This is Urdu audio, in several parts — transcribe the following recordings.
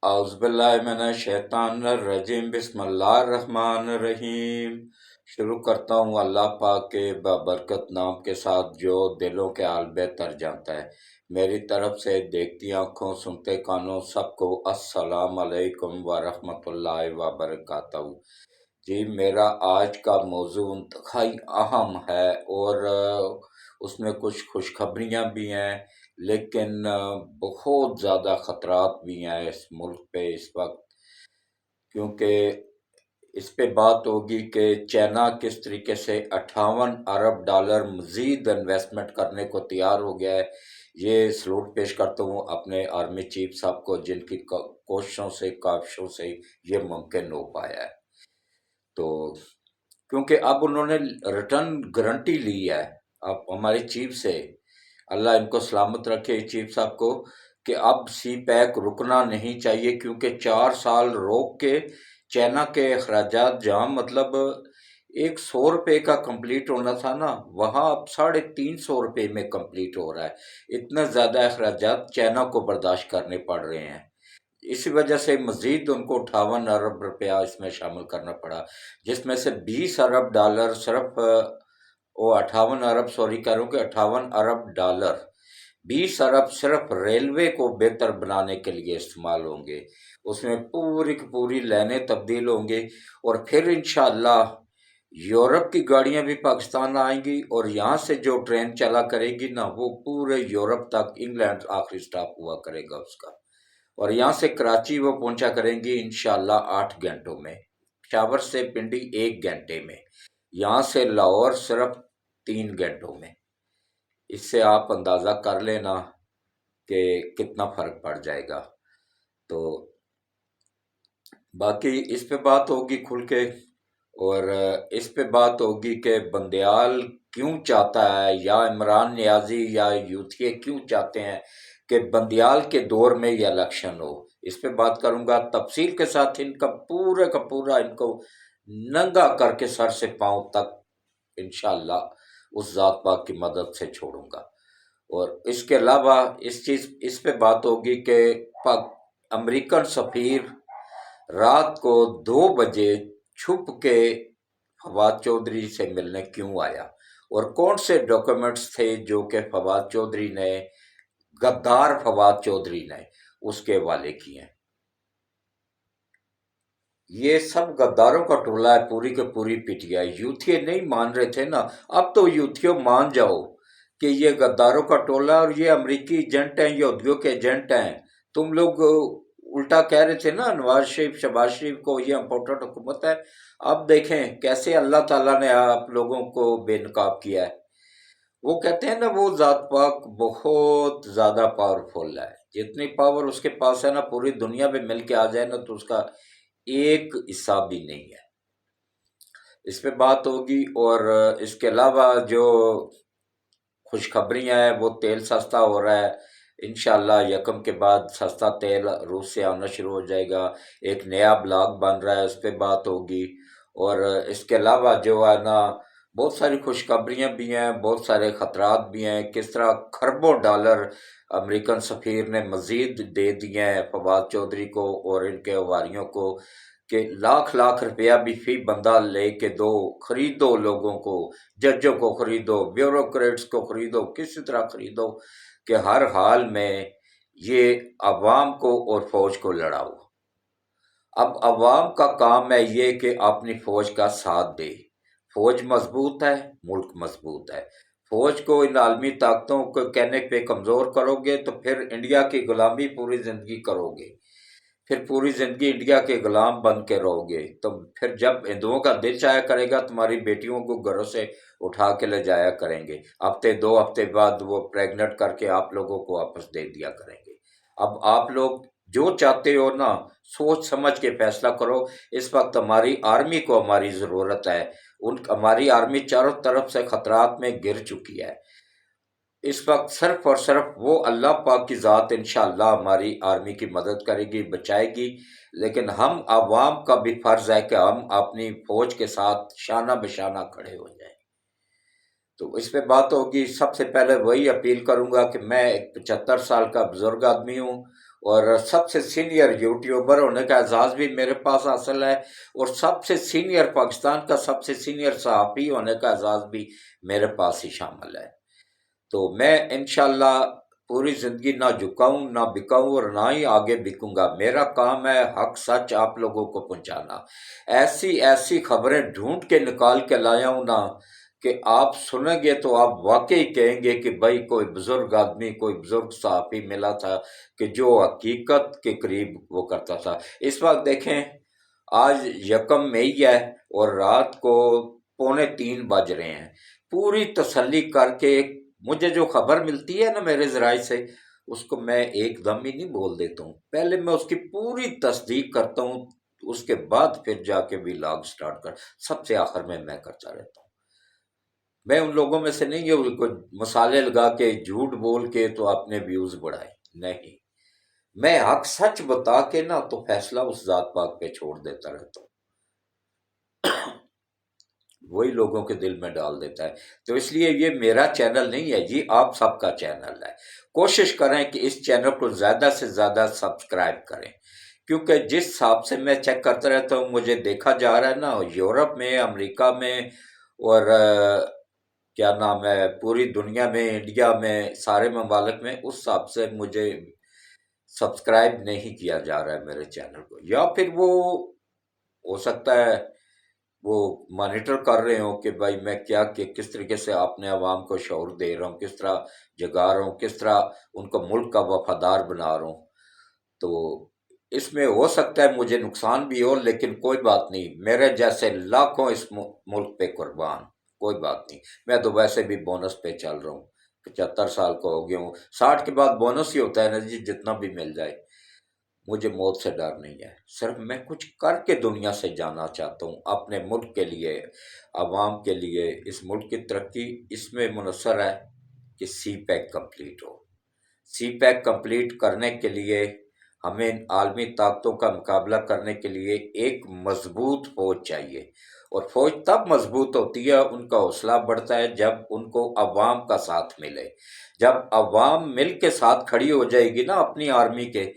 اعوذ باللہ من الشیطان الرجیم، بسم اللہ الرحمن الرحیم۔ شروع کرتا ہوں اللہ پاک کے بابرکت نام کے ساتھ جو دلوں کے حال بہتر جانتا ہے۔ میری طرف سے دیکھتی آنکھوں سنتے کانوں سب کو السلام علیکم ورحمۃ اللہ وبرکاتہ۔ جی، میرا آج کا موضوع انتہائی اہم ہے اور اس میں کچھ خوشخبریاں بھی ہیں، لیکن بہت زیادہ خطرات بھی ہیں اس ملک پہ اس وقت، کیونکہ اس پہ بات ہوگی کہ چائنا کس طریقے سے 58 ارب ڈالر مزید انویسٹمنٹ کرنے کو تیار ہو گیا ہے۔ یہ سلوٹ پیش کرتا ہوں اپنے آرمی چیف صاحب کو، جن کی کوششوں سے کاوشوں سے یہ ممکن ہو پایا ہے۔ تو کیونکہ اب انہوں نے ریٹرن گارنٹی لی ہے اب ہمارے چیف سے، اللہ ان کو سلامت رکھے چیف صاحب کو، کہ اب سی پیک رکنا نہیں چاہیے، کیونکہ 4 سال روک کے چائنا کے اخراجات جہاں مطلب 100 روپے کا کمپلیٹ ہونا تھا نا، وہاں اب 350 روپے میں کمپلیٹ ہو رہا ہے۔ اتنا زیادہ اخراجات چائنا کو برداشت کرنے پڑ رہے ہیں، اسی وجہ سے مزید ان کو 58 ارب روپیہ اس میں شامل کرنا پڑا، جس میں سے 20 ارب ڈالر صرف 58 ارب، سوری کہہ رہا ہوں کہ 58 ارب ڈالر، 20 ارب صرف ریلوے کو بہتر بنانے کے لیے استعمال ہوں گے۔ اس میں پوری کی پوری لائنیں تبدیل ہوں گی، اور پھر انشاءاللہ یورپ کی گاڑیاں بھی پاکستان آئیں گی، اور یہاں سے جو ٹرین چلا کرے گی نا، وہ پورے یورپ تک، انگلینڈ آخری سٹاپ ہوا کرے گا اس کا، اور یہاں سے کراچی وہ پہنچا کریں گی انشاءاللہ 8 گھنٹوں میں، پشاور سے پنڈی 1 گھنٹے میں، یہاں سے لاہور صرف 3 گھنٹوں میں۔ اس سے آپ اندازہ کر لینا کہ کتنا فرق پڑ جائے گا۔ تو باقی اس پہ بات ہوگی کھل کے، اور اس پہ بات ہوگی کہ بندیال کیوں چاہتا ہے، یا عمران نیازی یا یوتھیے کیوں چاہتے ہیں کہ بندیال کے دور میں یہ الیکشن ہو۔ اس پہ بات کروں گا تفصیل کے ساتھ، ان کا پورا ان کو ننگا کر کے سر سے پاؤں تک انشاءاللہ اس ذات پاک کی مدد سے چھوڑوں گا۔ اور اس کے علاوہ اس پہ بات ہوگی کہ امریکن سفیر رات کو 2 بجے چھپ کے فواد چودھری سے ملنے کیوں آیا، اور کون سے ڈاکیومنٹس تھے جو کہ فواد چودھری نے، غدار فواد چودھری نے اس کے حوالے کیے ہیں۔ یہ سب غداروں کا ٹولہ ہے، پوری کے پوری پی ٹی آئی۔ یوتھیے نہیں مان رہے تھے نا، اب تو یوتھیوں مان جاؤ کہ یہ غداروں کا ٹولہ ہے، اور یہ امریکی ایجنٹ ہیں، یہودیوں کے ایجنٹ ہیں۔ تم لوگ الٹا کہہ رہے تھے نا نواز شریف شہباز شریف کو یہ امپورٹنٹ حکومت ہے، اب دیکھیں کیسے اللہ تعالیٰ نے آپ لوگوں کو بے نقاب کیا ہے۔ وہ کہتے ہیں نا، وہ ذات پاک بہت زیادہ پاورفل ہے، جتنی پاور اس کے پاس ہے نا، پوری دنیا میں مل کے آ جائے نا تو اس کا ایک حصہ بھی نہیں ہے۔ اس پہ بات ہوگی، اور اس کے علاوہ جو خوشخبریاں ہیں، وہ تیل سستا ہو رہا ہے انشاءاللہ، یکم کے بعد سستا تیل روس سے آنا شروع ہو جائے گا، ایک نیا بلاگ بن رہا ہے، اس پہ بات ہوگی۔ اور اس کے علاوہ جو ہے نا، بہت ساری خوشخبریاں بھی ہیں، بہت سارے خطرات بھی ہیں، کس طرح کھربوں ڈالر امریکن سفیر نے مزید دے دیے ہیں فواد چودھری کو اور ان کے حواریوں کو، کہ لاکھ روپیہ بھی فی بندہ لے کے دو، خریدو، لوگوں کو، ججوں کو خریدو، بیوروکریٹس کو خریدو، کسی طرح خریدو کہ ہر حال میں یہ عوام کو اور فوج کو لڑاؤ۔ اب عوام کا کام ہے یہ کہ اپنی فوج کا ساتھ دے، فوج مضبوط ہے، ملک مضبوط ہے۔ فوج کو ان عالمی طاقتوں کو کہنے پہ کمزور کرو گے تو پھر انڈیا کی غلامی پوری زندگی کرو گے، پھر پوری زندگی انڈیا کے غلام بن کے رہو گے، تو پھر جب ہندوؤں کا دل چاہیا کرے گا تمہاری بیٹیوں کو گھروں سے اٹھا کے لے جایا کریں گے، 2 ہفتے بعد وہ پریگنٹ کر کے آپ لوگوں کو واپس دے دیا کریں گے۔ اب آپ لوگ جو چاہتے ہو نا، سوچ سمجھ کے فیصلہ کرو۔ اس وقت ہماری آرمی کو ہماری ضرورت ہے، ہماری آرمی چاروں طرف سے خطرات میں گر چکی ہے۔ اس وقت صرف اور صرف وہ اللہ پاک کی ذات انشاءاللہ ہماری آرمی کی مدد کرے گی، بچائے گی، لیکن ہم عوام کا بھی فرض ہے کہ ہم اپنی فوج کے ساتھ شانہ بشانہ کھڑے ہو جائیں۔ تو اس پہ بات ہوگی۔ سب سے پہلے وہی اپیل کروں گا کہ میں ایک 75 سال کا بزرگ آدمی ہوں، اور سب سے سینئر یوٹیوبر ہونے کا اعزاز بھی میرے پاس حاصل ہے، اور سب سے سینئر پاکستان کا سب سے سینئر صحافی ہونے کا اعزاز بھی میرے پاس ہی شامل ہے۔ تو میں انشاءاللہ پوری زندگی نہ جھکاؤں نہ بکاؤں اور نہ ہی آگے بکوں گا۔ میرا کام ہے حق سچ آپ لوگوں کو پہنچانا۔ ایسی ایسی خبریں ڈھونڈ کے نکال کے لایا ہوں نا کہ آپ سنیں گے تو آپ واقعی کہیں گے کہ بھائی کوئی بزرگ آدمی، کوئی بزرگ صحافی ملا تھا کہ جو حقیقت کے قریب وہ کرتا تھا۔ اس وقت دیکھیں آج 1 مئی ہے اور رات کو 2:45 بج رہے ہیں۔ پوری تسلی کر کے مجھے جو خبر ملتی ہے نا میرے ذرائع سے، اس کو میں ایک دم ہی نہیں بول دیتا ہوں، پہلے میں اس کی پوری تصدیق کرتا ہوں، اس کے بعد پھر جا کے بھی لاگ سٹارٹ کر، سب سے آخر میں کرتا رہتا ہوں۔ میں ان لوگوں میں سے نہیں ہوں کوئی مسالے لگا کے جھوٹ بول کے تو اپنے ویوز بڑھائے، نہیں، میں حق سچ بتا کے نا تو فیصلہ اس ذات پاک پہ چھوڑ دیتا رہتا ہوں، وہی لوگوں کے دل میں ڈال دیتا ہے۔ تو اس لیے یہ میرا چینل نہیں ہے جی، آپ سب کا چینل ہے۔ کوشش کریں کہ اس چینل کو زیادہ سے زیادہ سبسکرائب کریں، کیونکہ جس حساب سے میں چیک کرتا رہتا ہوں مجھے دیکھا جا رہا ہے نا، یورپ میں، امریکہ میں، اور کیا نام ہے، پوری دنیا میں، انڈیا میں، سارے ممالک میں، اس حساب سے مجھے سبسکرائب نہیں کیا جا رہا ہے میرے چینل کو، یا پھر وہ ہو سکتا ہے وہ مانیٹر کر رہے ہوں کہ بھائی میں کیا کہ کس طریقے سے اپنے عوام کو شعور دے رہا ہوں، کس طرح جگا رہا ہوں، کس طرح ان کو ملک کا وفادار بنا رہا ہوں۔ تو اس میں ہو سکتا ہے مجھے نقصان بھی ہو، لیکن کوئی بات نہیں، میرے جیسے لاکھوں اس ملک پہ قربان، کوئی بات نہیں۔ میں تو ویسے بھی بونس پہ چل رہا ہوں، 75 سال کا ہو گیا ہوں، 60 کے بعد بونس ہی ہوتا ہے نا جی، جتنا بھی مل جائے۔ مجھے موت سے ڈر نہیں ہے، صرف میں کچھ کر کے دنیا سے جانا چاہتا ہوں، اپنے ملک کے لیے، عوام کے لیے۔ اس ملک کی ترقی اس میں منحصر ہے کہ سی پیک کمپلیٹ ہو۔ سی پیک کمپلیٹ کرنے کے لیے ہمیں عالمی طاقتوں کا مقابلہ کرنے کے لیے ایک مضبوط فوج چاہیے، اور فوج تب مضبوط ہوتی ہے، ان کا حوصلہ بڑھتا ہے جب ان کو عوام کا ساتھ ملے۔ جب عوام مل کے ساتھ کھڑی ہو جائے گی نا اپنی آرمی کے،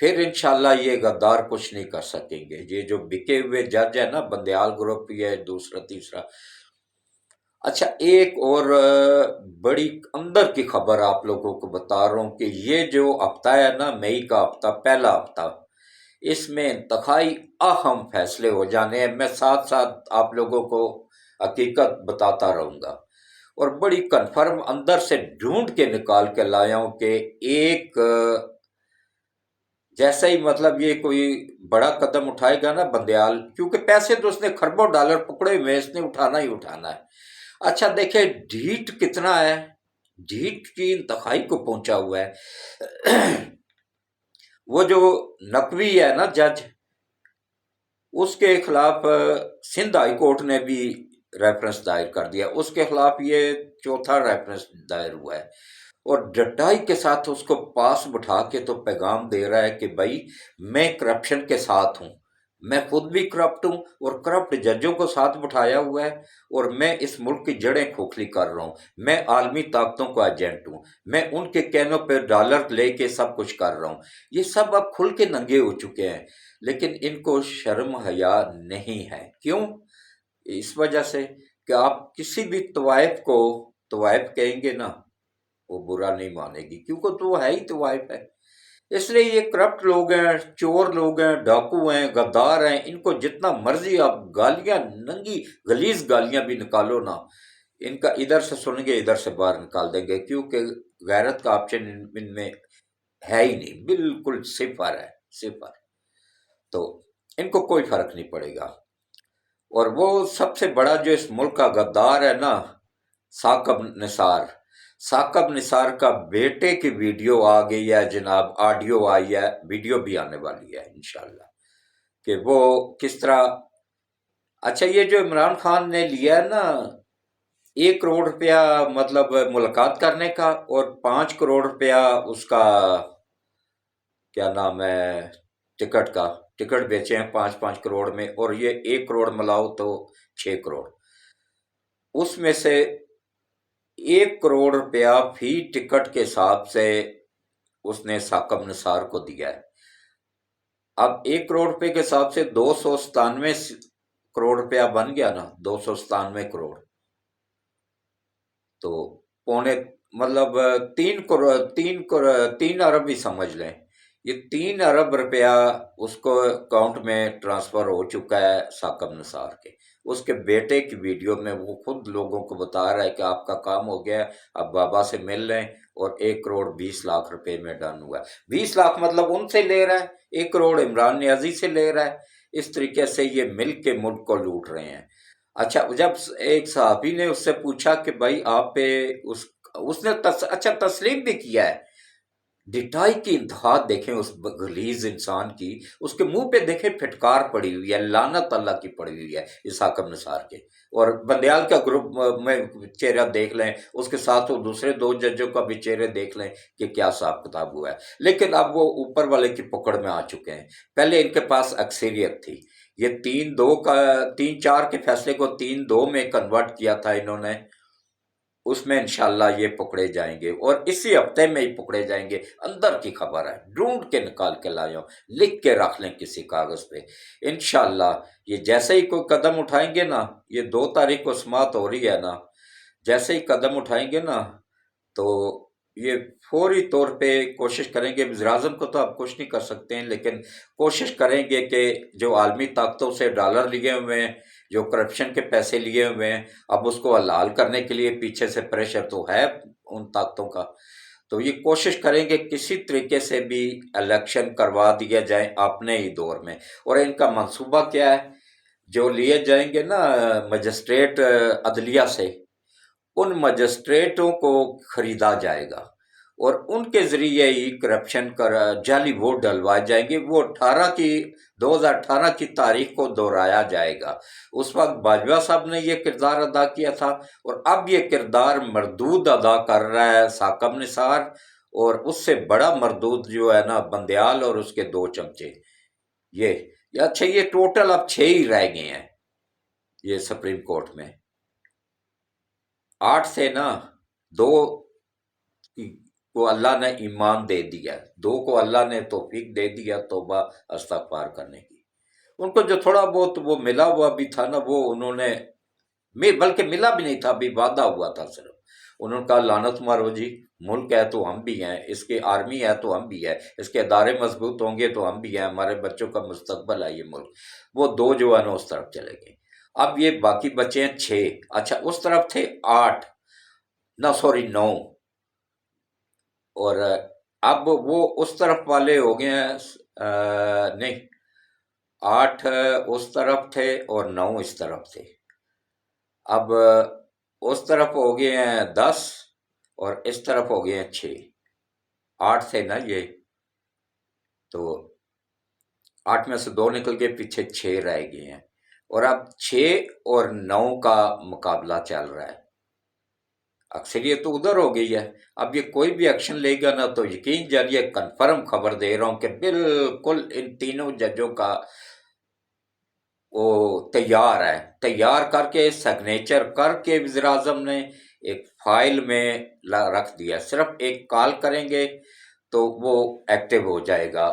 پھر انشاءاللہ یہ غدار کچھ نہیں کر سکیں گے۔ یہ جو بکے ہوئے جج ہے نا، بندیال گروپ بھی ہے، دوسرا تیسرا۔ اچھا ایک اور بڑی اندر کی خبر آپ لوگوں کو بتا رہا ہوں کہ یہ جو ہفتہ ہے نا، مئی کا ہفتہ، پہلا ہفتہ، اس میں انتہائی اہم فیصلے ہو جانے ہیں۔ میں ساتھ ساتھ آپ لوگوں کو حقیقت بتاتا رہوں گا، اور بڑی کنفرم اندر سے ڈھونڈ کے نکال کے لایا ہوں کہ ایک جیسا ہی مطلب یہ کوئی بڑا قدم اٹھائے گا نا بندیال، کیونکہ پیسے تو اس نے خربوں ڈالر پکڑے ہوئے، اس نے اٹھانا ہی اٹھانا ہے۔ اچھا دیکھیں ڈھیٹ کتنا ہے، ڈھیٹ کی انتہائی کو پہنچا ہوا ہے۔ وہ جو نقوی ہے نا جج، اس کے خلاف سندھ ہائی کورٹ نے بھی ریفرنس دائر کر دیا، اس کے خلاف یہ چوتھا ریفرنس دائر ہوا ہے، اور ڈٹائی کے ساتھ اس کو پاس بٹھا کے تو پیغام دے رہا ہے کہ بھائی میں کرپشن کے ساتھ ہوں، میں خود بھی کرپٹ ہوں، اور کرپٹ ججوں کو ساتھ بٹھایا ہوا ہے، اور میں اس ملک کی جڑیں کھوکھلی کر رہا ہوں، میں عالمی طاقتوں کا ایجنٹ ہوں، میں ان کے کہنوں پہ ڈالر لے کے سب کچھ کر رہا ہوں۔ یہ سب اب کھل کے ننگے ہو چکے ہیں، لیکن ان کو شرم حیا نہیں ہے۔ کیوں؟ اس وجہ سے کہ آپ کسی بھی طوائف کو طوائف کہیں گے نا، وہ برا نہیں مانے گی، کیونکہ تو وہ ہے ہی طوائف ہے۔ اس لیے یہ کرپٹ لوگ ہیں، چور لوگ ہیں، ڈاکو ہیں، غدار ہیں، ان کو جتنا مرضی آپ گالیاں، ننگی غلیظ گالیاں بھی نکالو نا، ان کا ادھر سے سنیں گے ادھر سے باہر نکال دیں گے، کیونکہ غیرت کا آپشن ان میں ہے ہی نہیں، بالکل صفر ہے، صفر۔ تو ان کو کوئی فرق نہیں پڑے گا۔ اور وہ سب سے بڑا جو اس ملک کا غدار ہے نا، ثاقب نثار کا بیٹے کی ویڈیو آ گئی ہے جناب، آڈیو آئی ہے، ویڈیو بھی آنے والی ہے انشاءاللہ، کہ وہ کس طرح۔ اچھا یہ جو عمران خان نے لیا ہے نا 1 کروڑ روپیہ مطلب ملاقات کرنے کا، اور 5 کروڑ روپیہ اس کا کیا نام ہے ٹکٹ کا، ٹکٹ بیچے ہیں 5 کروڑ میں، اور یہ 1 کروڑ ملاؤ تو 6 کروڑ، اس میں سے 1 کروڑ روپیہ فی ٹکٹ کے حساب سے اس نے ثاقب نثار کو دیا ہے۔ اب 1 کروڑ روپے کے حساب سے 297 کروڑ روپیہ بن گیا نا، 297 کروڑ، تو پونے مطلب 3 ارب ہی سمجھ لیں، یہ 3 ارب روپیہ اس کو اکاؤنٹ میں ٹرانسفر ہو چکا ہے ثاقب نثار کے۔ اس کے بیٹے کی ویڈیو میں وہ خود لوگوں کو بتا رہا ہے کہ آپ کا کام ہو گیا ہے، اب بابا سے مل لیں، اور 1 کروڑ 20 لاکھ روپے میں ڈن ہوا ہے۔ 20 لاکھ مطلب ان سے لے رہا ہے، 1 کروڑ عمران نیازی سے لے رہا ہے۔ اس طریقے سے یہ مل کے ملک کو لوٹ رہے ہیں۔ اچھا، جب ایک صحابی نے اس سے پوچھا کہ بھائی آپ پہ اس نے اچھا تسلیم بھی کیا ہے، ڈٹائی کی انتہا دیکھیں اس غلیظ انسان کی، اس کے منہ پہ دیکھیں پھٹکار پڑی ہوئی ہے، لعنت اللہ کی پڑی ہوئی ہے اس ثاقب نثار کے۔ اور بندیال کا گروپ میں چہرہ دیکھ لیں، اس کے ساتھ وہ دوسرے 2 ججوں کا بھی چہرے دیکھ لیں کہ کیا حساب کتاب ہوا ہے۔ لیکن اب وہ اوپر والے کی پکڑ میں آ چکے ہیں۔ پہلے ان کے پاس اکثریت تھی، یہ 3-4 کے فیصلے کو 3-2 میں کنورٹ کیا تھا انہوں نے، اس میں انشاءاللہ یہ پکڑے جائیں گے، اور اسی ہفتے میں ہی پکڑے جائیں گے۔ اندر کی خبر ہے، ڈھونڈ کے نکال کے لائے ہوں، لکھ کے رکھ لیں کسی کاغذ پہ۔ انشاءاللہ یہ جیسے ہی کوئی قدم اٹھائیں گے نا، یہ 2 تاریخ کو سماعت ہو رہی ہے نا، جیسے ہی قدم اٹھائیں گے نا تو یہ فوری طور پہ کوشش کریں گے۔ وزیراعظم کو تو آپ کچھ نہیں کر سکتے ہیں، لیکن کوشش کریں گے کہ جو عالمی طاقتوں سے ڈالر لیے ہوئے ہیں، جو کرپشن کے پیسے لیے ہوئے ہیں، اب اس کو حلال کرنے کے لیے پیچھے سے پریشر تو ہے ان طاقتوں کا، تو یہ کوشش کریں گے کسی طریقے سے بھی الیکشن کروا دیا جائے اپنے ہی دور میں۔ اور ان کا منصوبہ کیا ہے؟ جو لیے جائیں گے نا مجسٹریٹ عدلیہ سے، ان مجسٹریٹوں کو خریدا جائے گا، اور ان کے ذریعے ہی کرپشن کر جعلی ووٹ ڈلوائے جائیں گے۔ وہ 2018 کی تاریخ کو دہرایا جائے گا۔ اس وقت باجوہ صاحب نے یہ کردار ادا کیا تھا، اور اب یہ کردار مردود ادا کر رہا ہے ثاقب نثار، اور اس سے بڑا مردود جو ہے نا بندیال اور اس کے 2 چمچے۔ یہ اچھا، یہ ٹوٹل اب 6 ہی رہ گئے ہیں یہ سپریم کورٹ میں، 8 سے نا 2 کو اللہ نے ایمان دے دیا، 2 کو اللہ نے توفیق دے دیا توبہ استغفار کرنے کی۔ ان کو جو تھوڑا بہت وہ ملا ہوا بھی تھا نا، وہ انہوں نے بلکہ ملا بھی نہیں تھا، بھی وعدہ ہوا تھا صرف، انہوں نے کہا لعنت مارو جی، ملک ہے تو ہم بھی ہیں، اس کی آرمی ہے تو ہم بھی ہے، اس کے ادارے مضبوط ہوں گے تو ہم بھی ہیں، ہمارے بچوں کا مستقبل ہے یہ ملک۔ وہ 2 جو ہے نا اس طرف چلے گئے، اب یہ باقی بچے ہیں 6۔ اچھا، اس طرف تھے 8، 9، اور اب وہ اس طرف والے ہو گئے ہیں، نہیں، 8 اس طرف تھے اور 9 اس طرف تھے۔ اب اس طرف ہو گئے ہیں 10 اور اس طرف ہو گئے ہیں 6، 8 تھے نا یہ، تو 8 میں سے 2 نکل گئے، پیچھے 6 رہ گئے ہیں، اور اب 6 اور 9 کا مقابلہ چل رہا ہے۔ اکثریت تو ادھر ہو گئی ہے، اب یہ کوئی بھی ایکشن لے گا نا تو یقین جانیے، کنفرم خبر دے رہا ہوں کہ بالکل ان تینوں ججوں کا وہ تیار ہے، تیار کر کے سگنیچر کر کے وزیراعظم نے ایک فائل میں رکھ دیا، صرف ایک کال کریں گے تو وہ ایکٹیو ہو جائے گا،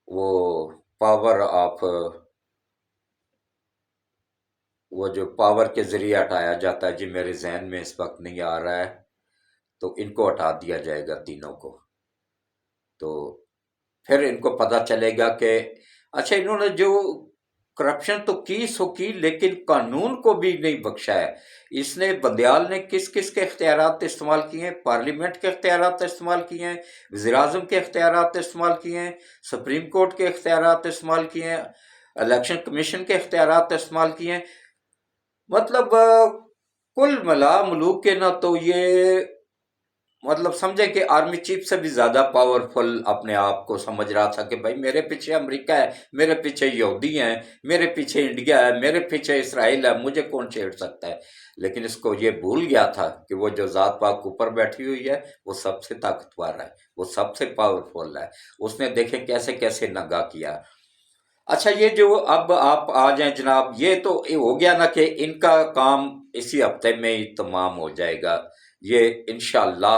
وہ پاور آف، وہ جو پاور کے ذریعے ہٹایا جاتا ہے، جی میرے ذہن میں اس وقت نہیں آ رہا ہے، تو ان کو ہٹا دیا جائے گا تینوں کو، تو پھر ان کو پتہ چلے گا کہ اچھا انہوں نے جو کرپشن تو کی سو کی، لیکن قانون کو بھی نہیں بخشا ہے۔ اس نے بندیال نے کس کس کے اختیارات استعمال کیے ہیں؟ پارلیمنٹ کے اختیارات استعمال کیے ہیں، وزیراعظم کے اختیارات استعمال کیے ہیں، سپریم کورٹ کے اختیارات استعمال کیے ہیں، الیکشن کمیشن کے اختیارات استعمال کیے ہیں۔ مطلب کل ملا ملوک کے نہ تو یہ مطلب سمجھے کہ آرمی چیف سے بھی زیادہ پاورفل اپنے آپ کو سمجھ رہا تھا کہ بھائی میرے پیچھے امریکہ ہے، میرے پیچھے یہودی ہیں، میرے پیچھے انڈیا ہے، میرے پیچھے اسرائیل ہے، مجھے کون چھیڑ سکتا ہے۔ لیکن اس کو یہ بھول گیا تھا کہ وہ جو ذات پاک اوپر بیٹھی ہوئی ہے وہ سب سے طاقتور ہے، وہ سب سے پاورفل ہے۔ اس نے دیکھیں کیسے کیسے نگاہ کیا۔ اچھا، یہ جو اب آپ آ جائیں جناب، یہ تو ہو گیا نا کہ ان کا کام اسی ہفتے میں ہی تمام ہو جائے گا، یہ انشاءاللہ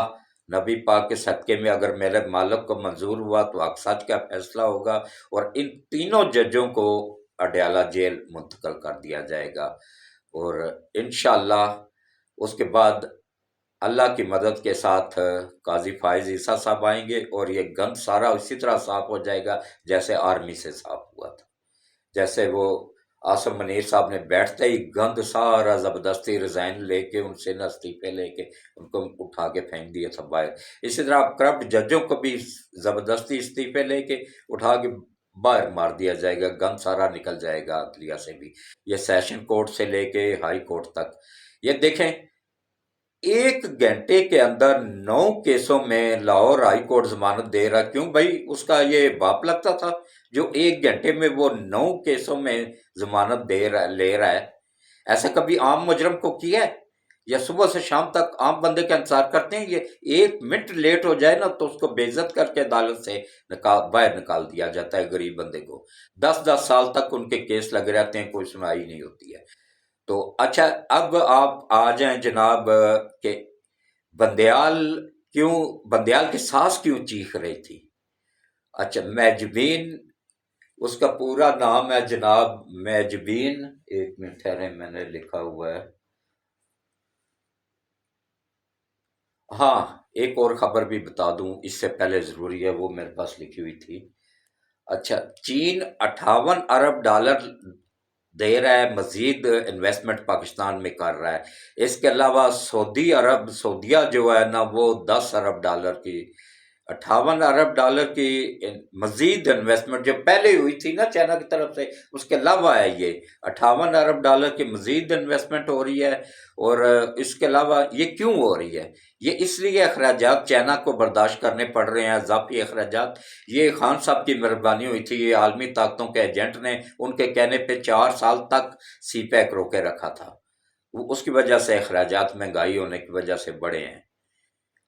نبی پاک کے صدقے میں اگر میرے مالک کو منظور ہوا تو حق سچ کا فیصلہ ہوگا، اور ان تینوں ججوں کو اڈیالہ جیل منتقل کر دیا جائے گا، اور انشاءاللہ اس کے بعد اللہ کی مدد کے ساتھ قاضی فائز عیسیٰ صاحب آئیں گے، اور یہ گند سارا اسی طرح صاف ہو جائے گا جیسے آرمی سے صاف ہوا تھا۔ جیسے وہ آصف منیر صاحب نے بیٹھتے ہی گند سارا زبردستی ریزائن لے کے ان سے نہ استعفے لے کے ان کو اٹھا کے پھینک دیا تھا باہر، اسی طرح کرپٹ ججوں کو بھی زبردستی استعفے لے کے اٹھا کے باہر مار دیا جائے گا، گند سارا نکل جائے گا عدلیہ سے بھی، یہ سیشن کورٹ سے لے کے ہائی کورٹ تک۔ یہ دیکھیں، ایک گھنٹے کے اندر 9 کیسوں میں لاہور ہائی کورٹ ضمانت دے رہا، کیوں بھائی؟ اس کا یہ باپ لگتا تھا جو ایک گھنٹے میں وہ 9 کیسوں میں ضمانت لے رہا ہے؟ ایسا کبھی عام مجرم کو کیا ہے؟ یا صبح سے شام تک عام بندے کا انتظار کرتے ہیں؟ یہ 1 منٹ لیٹ ہو جائے نا تو اس کو بے عزت کر کے عدالت سے باہر نکال دیا جاتا ہے غریب بندے کو، 10 10 سال تک ان کے کیس لگے رہتے ہیں، کوئی سنوائی نہیں ہوتی ہے۔ تو اچھا، اب آپ آ جائیں جناب کہ بندیال بندیال کی ساس کیوں چیخ رہی تھی؟ اچھا، میجبین، اس کا پورا نام ہے جناب میجبین، ایک منٹ ٹھہرے میں نے لکھا ہوا ہے، ہاں ایک اور خبر بھی بتا دوں اس سے پہلے، ضروری ہے، وہ میرے پاس لکھی ہوئی تھی۔ اچھا، چین 58 ارب ڈالر دے رہا ہے، مزید انویسٹمنٹ پاکستان میں کر رہا ہے۔ اس کے علاوہ سعودیہ جو ہے نا، وہ 10 ارب ڈالر کی، 58 ارب ڈالر کی مزید انویسٹمنٹ جو پہلے ہوئی تھی نا چائنا کی طرف سے، اس کے علاوہ ہے یہ 58 ارب ڈالر کی مزید انویسٹمنٹ ہو رہی ہے۔ اور اس کے علاوہ یہ کیوں ہو رہی ہے؟ یہ اس لیے اخراجات چائنا کو برداشت کرنے پڑ رہے ہیں، اضافی اخراجات۔ یہ خان صاحب کی مہربانی ہوئی تھی، یہ عالمی طاقتوں کے ایجنٹ نے ان کے کہنے پہ 4 سال تک سی پیک روکے رکھا تھا، اس کی وجہ سے اخراجات مہنگائی ہونے کی وجہ سے بڑھے ہیں۔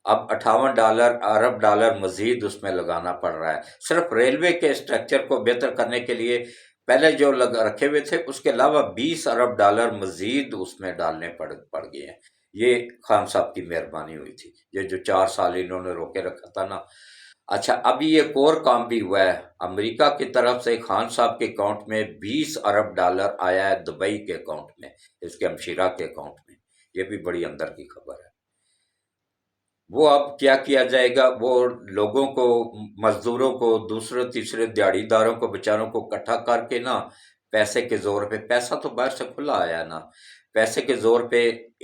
اب 58 ارب ڈالر مزید اس میں لگانا پڑ رہا ہے، صرف ریلوے کے اسٹرکچر کو بہتر کرنے کے لیے۔ پہلے جو رکھے ہوئے تھے اس کے علاوہ 20 ارب ڈالر مزید اس میں ڈالنے پڑ گئے ہیں۔ یہ خان صاحب کی مہربانی ہوئی تھی، یہ جو 4 سال انہوں نے روکے رکھا تھا نا۔ اچھا، ابھی ایک اور کام بھی ہوا ہے، امریکہ کی طرف سے خان صاحب کے اکاؤنٹ میں 20 ارب ڈالر آیا ہے، دبئی کے اکاؤنٹ میں، اس کے ہمشیرہ کے اکاؤنٹ میں۔ یہ بھی بڑی اندر کی خبر ہے۔ وہ اب کیا جائے گا؟ وہ لوگوں کو، مزدوروں کو، دوسرے تیسرے دیہڑی داروں کو، بیچاروں کو اکٹھا کر کے نا، پیسے کے زور پہ، پیسہ تو باہر سے کھلا آیا نا، پیسے کے زور پہ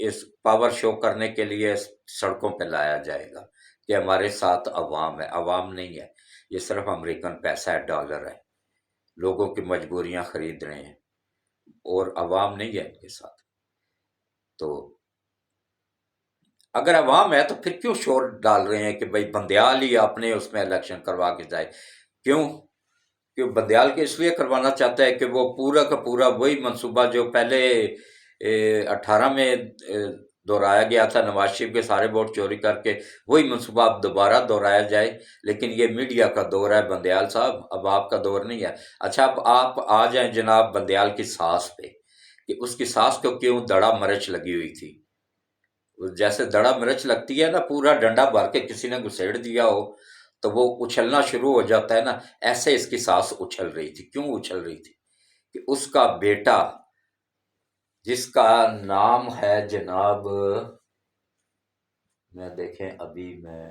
اس پاور شو کرنے کے لیے سڑکوں پہ لایا جائے گا کہ ہمارے ساتھ عوام ہے۔ عوام نہیں ہے، یہ صرف امریکن پیسہ ہے، ڈالر ہے، لوگوں کی مجبوریاں خرید رہے ہیں، اور عوام نہیں ہے ان کے ساتھ۔ تو اگر عوام ہے تو پھر کیوں شور ڈال رہے ہیں کہ بھائی بندیال ہی اپنے اس میں الیکشن کروا کے جائے؟ کیوں؟ بندیال کے اس لیے کروانا چاہتا ہے کہ وہ پورا کا پورا وہی منصوبہ جو پہلے 18 میں دہرایا گیا تھا، نواز شریف کے سارے ووٹ چوری کر کے، وہی منصوبہ اب دوبارہ دہرایا جائے۔ لیکن یہ میڈیا کا دور ہے بندیال صاحب، اب آپ کا دور نہیں ہے۔ اچھا، اب آپ آ جائیں جناب بندیال کی ساس پہ، کہ اس کی ساس کو کیوں دڑا مرچ لگی ہوئی تھی؟ جیسے دڑا مرچ لگتی ہے نا، پورا ڈنڈا بھر کے کسی نے گھسیڑ دیا ہو تو وہ اچھلنا شروع ہو جاتا ہے نا، ایسے اس کی سانس اچھل رہی تھی۔ کیوں اچھل رہی تھی؟ کہ اس کا بیٹا، جس کا نام ہے جناب، میں دیکھیں ابھی میں،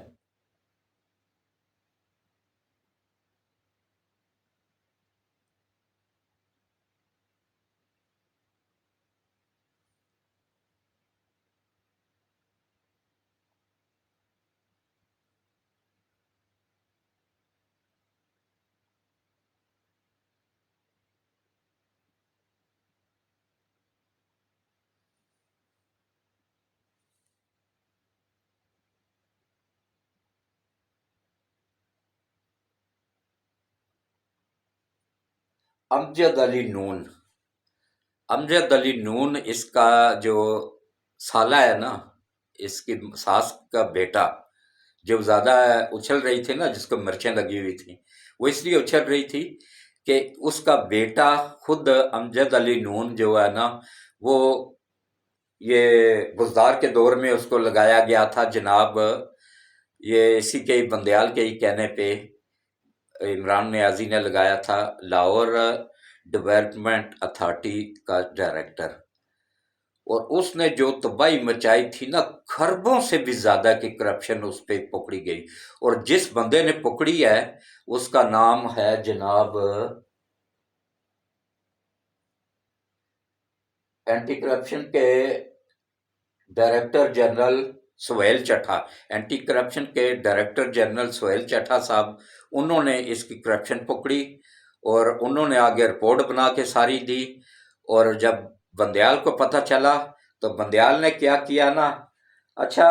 امجد علی نون اس کا جو سالہ ہے نا، اس کی ساس کا بیٹا، جو زیادہ اچھل رہی تھی نا، جس کو مرچیں لگی ہوئی تھیں، وہ اس لیے اچھل رہی تھی کہ اس کا بیٹا خود امجد علی نون جو ہے نا، وہ یہ بزدار کے دور میں اس کو لگایا گیا تھا جناب یہ اسی کے بندیال کے ہی کہنے پہ عمران نیازی نے لگایا تھا لاہور ڈیولپمنٹ اتھارٹی کا ڈائریکٹر، اور اس نے جو تباہی مچائی تھی نا، خربوں سے بھی زیادہ کی کرپشن اس پہ پکڑی گئی، اور جس بندے نے پکڑی ہے اس کا نام ہے جناب اینٹی کرپشن کے director general Sohail Chattha, anti corruption کے ڈائریکٹر جنرل سہیل چٹھا صاحب، انہوں نے اس کی کرپشن پکڑی اور انہوں نے آگے رپورٹ بنا کے ساری دی، اور جب بندیال کو پتہ چلا تو بندیال نے کیا کیا نا، اچھا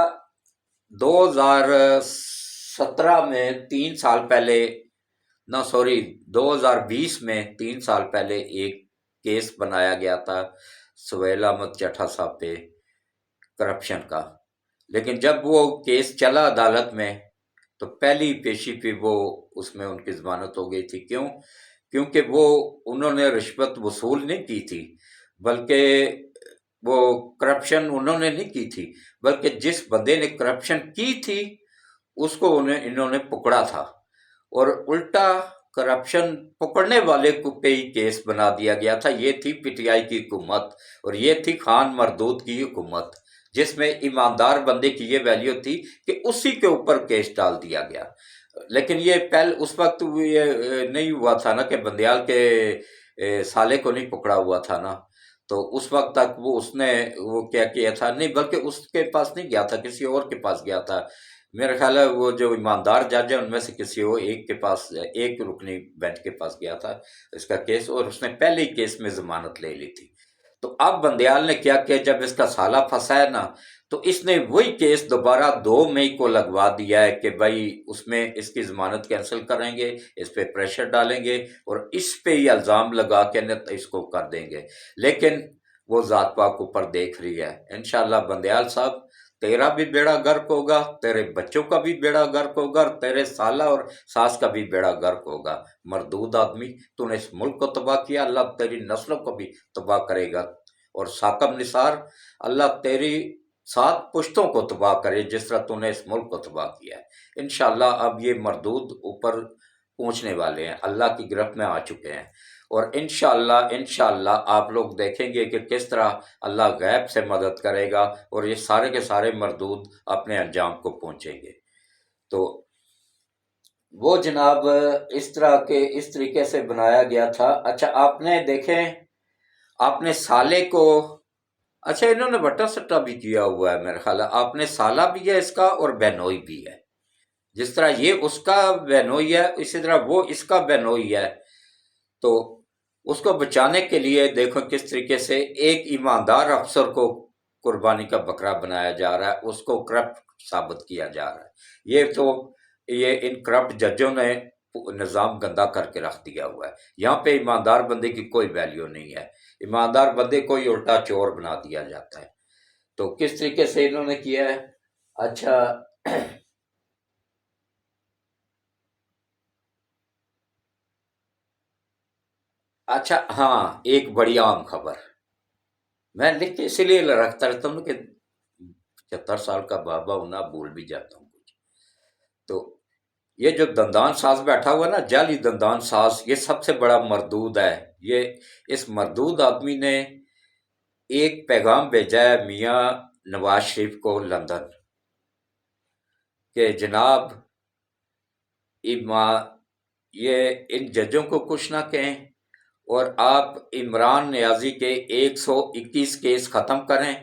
2017 میں 3 سال پہلے، نہ سوری 2020 میں 3 سال پہلے ایک کیس بنایا گیا تھا سہیل احمد چٹھا صاحب پہ کرپشن کا، لیکن جب وہ کیس چلا عدالت میں تو پہلی پیشی پہ وہ اس میں ان کی ضمانت ہو گئی تھی۔ کیوں؟ کیونکہ وہ انہوں نے رشوت وصول نہیں کی تھی، بلکہ وہ کرپشن انہوں نے نہیں کی تھی، بلکہ جس بندے نے کرپشن کی تھی اس کو انہوں نے پکڑا تھا، اور الٹا کرپشن پکڑنے والے کو پہ ہی کیس بنا دیا گیا تھا۔ یہ تھی پی ٹی آئی کی حکومت، اور یہ تھی خان مردود کی حکومت، جس میں ایماندار بندے کی یہ ویلیو تھی کہ اسی کے اوپر کیس ڈال دیا گیا۔ لیکن یہ اس وقت یہ نہیں ہوا تھا نا کہ بندیال کے سالے کو نہیں پکڑا ہوا تھا نا، تو اس وقت تک اس نے وہ کیا کیا تھا، نہیں بلکہ اس کے پاس نہیں گیا تھا، کسی اور کے پاس گیا تھا، میرا خیال ہے وہ جو ایماندار جج ہے ان میں سے کسی اور ایک کے پاس، ایک رکنی بینچ کے پاس گیا تھا اس کا کیس، اور اس نے پہلے ہی کیس میں ضمانت لے لی تھی۔ تو اب بندیال نے کیا کیا، جب اس کا سالہ پھنسا ہے نا، تو اس نے وہی کیس دوبارہ 2 مئی کو لگوا دیا ہے کہ بھائی اس میں اس کی ضمانت کینسل کریں گے، اس پہ پریشر ڈالیں گے اور اس پہ ہی الزام لگا کے اس کو کر دیں گے۔ لیکن وہ ذات پاک اوپر دیکھ رہی ہے۔ انشاءاللہ بندیال صاحب، تیرا بھی بیڑا غرق ہوگا، تیرے بچوں کا بھی بیڑا غرق ہوگا، اور تیرے سالہ اور ساس کا بھی بیڑا غرق ہوگا۔ مردود آدمی، تو نے اس ملک کو تباہ کیا، اللہ تیری نسلوں کو بھی تباہ کرے گا، اور ثاقب نثار، اللہ تیری 7 پشتوں کو تباہ کرے جس طرح تو نے اس ملک کو تباہ کیا ہے۔ انشاءاللہ اب یہ مردود اوپر پہنچنے والے ہیں، اللہ کی گرفت میں آ چکے ہیں، اور انشاءاللہ آپ لوگ دیکھیں گے کہ کس طرح اللہ غیب سے مدد کرے گا، اور یہ سارے کے سارے مردود اپنے انجام کو پہنچیں گے۔ تو وہ جناب اس طریقے سے بنایا گیا تھا۔ اچھا آپ نے دیکھیں، آپ نے سالے کو، اچھا انہوں نے بٹا سٹا بھی کیا ہوا ہے میرا خیال ہے، آپ نے سالہ بھی ہے اس کا اور بہنوئی بھی ہے، جس طرح یہ اس کا بہنوئی ہے اسی طرح وہ اس کا بہنوئی ہے۔ تو اس کو بچانے کے لیے دیکھو کس طریقے سے ایک ایماندار افسر کو قربانی کا بکرا بنایا جا رہا ہے، اس کو کرپٹ ثابت کیا جا رہا ہے۔ یہ ان کرپٹ ججوں نے نظام گندا کر کے رکھ دیا ہوا ہے۔ یہاں پہ ایماندار بندے کی کوئی ویلیو نہیں ہے، ایماندار بندے کو ہی الٹا چور بنا دیا جاتا ہے۔ تو کس طریقے سے انہوں نے کیا ہے۔ اچھا ہاں، ایک بڑی عام خبر میں لکھ کے اسی لیے رکھتا رہتا ہوں کہ 75 سال کا بابا ہونا بھول بھی جاتا ہوں کچھ۔ تو یہ جو دندان ساز بیٹھا ہوا نا، جعلی دندان ساز، یہ سب سے بڑا مردود ہے۔ اس مردود آدمی نے ایک پیغام بھیجا ہے میاں نواز شریف کو لندن، کہ جناب یہ ان ججوں کو کچھ نہ کہیں، اور آپ عمران نیازی کے 121 کیس ختم کریں،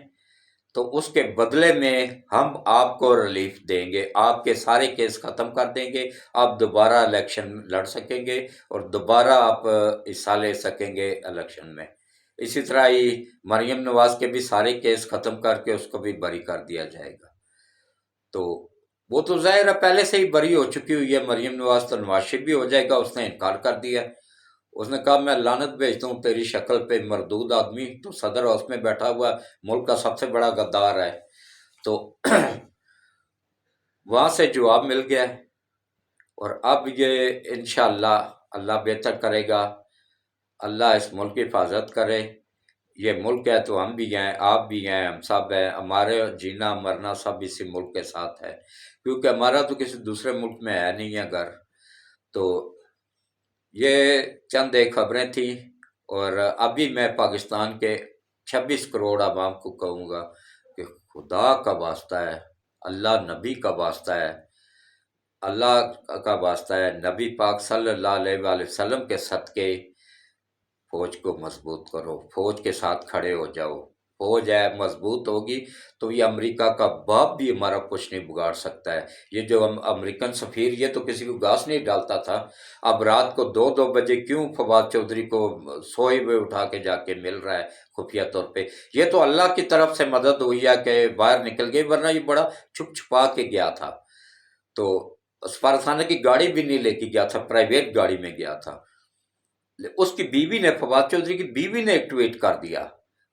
تو اس کے بدلے میں ہم آپ کو ریلیف دیں گے، آپ کے سارے کیس ختم کر دیں گے، آپ دوبارہ الیکشن لڑ سکیں گے اور دوبارہ آپ حصہ لے سکیں گے الیکشن میں۔ اسی طرح ہی مریم نواز کے بھی سارے کیس ختم کر کے اس کو بھی بری کر دیا جائے گا۔ تو وہ تو ظاہر ہے پہلے سے ہی بری ہو چکی ہوئی ہے مریم نواز، تو نواز شریف بھی ہو جائے گا، اس نے انکار کر دیا۔ اس نے کہا میں لعنت بھیجتا ہوں تیری شکل پہ مردود آدمی، تو صدر ہاؤس میں بیٹھا ہوا ملک کا سب سے بڑا غدار ہے۔ تو وہاں سے جواب مل گیا ہے، اور اب یہ انشاءاللہ اللہ بہتر کرے گا، اللہ اس ملک کی حفاظت کرے۔ یہ ملک ہے تو ہم بھی ہیں، آپ بھی ہیں، ہم سب ہیں، ہمارے جینا مرنا سب اسی ملک کے ساتھ ہے، کیونکہ ہمارا تو کسی دوسرے ملک میں ہے نہیں ہے گھر۔ تو یہ چند ایک خبریں تھیں، اور ابھی میں پاکستان کے 26 کروڑ عوام کو کہوں گا کہ خدا کا واسطہ ہے، اللہ نبی کا واسطہ ہے، اللہ کا واسطہ ہے، نبی پاک صلی اللہ علیہ وآلہ وسلم کے صدقے فوج کو مضبوط کرو، فوج کے ساتھ کھڑے ہو جاؤ۔ فوج ہے مضبوط ہوگی تو یہ امریکہ کا باپ بھی ہمارا کچھ نہیں بگاڑ سکتا ہے۔ یہ جو امریکن سفیر، یہ تو کسی کو گھاس نہیں ڈالتا تھا، اب رات کو 2 بجے کیوں فواد چودھری کو سوئے ہوئے اٹھا کے جا کے مل رہا ہے خفیہ طور پہ؟ یہ تو اللہ کی طرف سے مدد ہوئی ہے کہ باہر نکل گئی، ورنہ یہ بڑا چھپ چھپا کے گیا تھا۔ تو سفارتخانے کی گاڑی بھی نہیں لے کے گیا تھا، پرائیویٹ گاڑی میں گیا تھا۔ اس کی بیوی نے، فواد چودھری کی بیوی نے ایک ٹویٹ کر دیا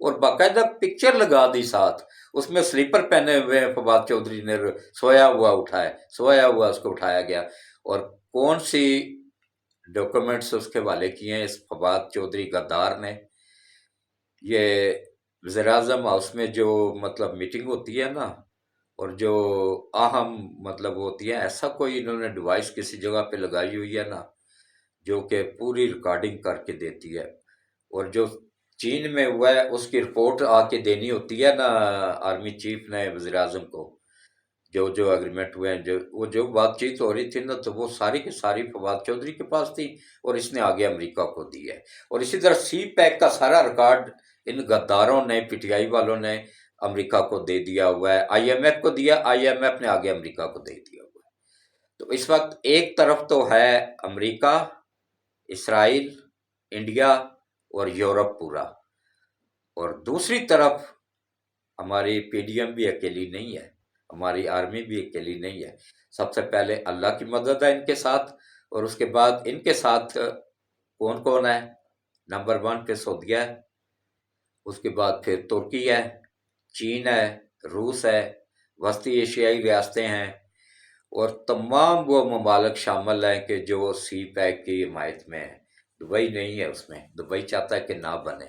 اور باقاعدہ پکچر لگا دی ساتھ، اس میں سلیپر پہنے ہوئے فواد چودھری نے، سویا ہوا اٹھایا، سویا ہوا اس کو اٹھایا گیا، اور کون سی ڈاکومنٹس اس کے حوالے کیے ہیں اس فواد چودھری غدار نے؟ یہ وزیراعظم ہاؤس میں جو مطلب میٹنگ ہوتی ہے نا، اور جو اہم مطلب ہوتی ہے، ایسا کوئی انہوں نے ڈیوائس کسی جگہ پہ لگائی ہوئی ہے نا، جو کہ پوری ریکارڈنگ کر کے دیتی ہے، اور جو چین میں ہوا ہے اس کی رپورٹ آ کے دینی ہوتی ہے نا آرمی چیف نے وزیر اعظم کو، جو جو اگریمنٹ ہوئے ہیں، جو بات چیت ہو رہی تھی نا، تو وہ ساری کی ساری فواد چودھری کے پاس تھی، اور اس نے آگے امریکہ کو دی ہے۔ اور اسی طرح سی پیک کا سارا ریکارڈ ان غداروں نے، پی ٹی آئی والوں نے امریکہ کو دے دیا ہوا ہے، آئی ایم ایف کو دیا، آئی ایم ایف نے آگے امریکہ کو دے دیا ہوا ہے۔ تو اس وقت ایک طرف تو ہے امریکہ، اسرائیل، انڈیا اور یورپ پورا، اور دوسری طرف ہماری پی ڈی ایم بھی اکیلی نہیں ہے، ہماری آرمی بھی اکیلی نہیں ہے۔ سب سے پہلے اللہ کی مدد ہے ان کے ساتھ، اور اس کے بعد ان کے ساتھ کون کون ہے؟ نمبر 1 پہ سعودیہ ہے، اس کے بعد پھر ترکی ہے، چین ہے، روس ہے، وسطی ایشیائی ریاستیں ہیں، اور تمام وہ ممالک شامل ہیں کہ جو سی پیک کی حمایت میں ہیں۔ دبئی نہیں ہے اس میں، دبئی چاہتا ہے کہ نہ بنے،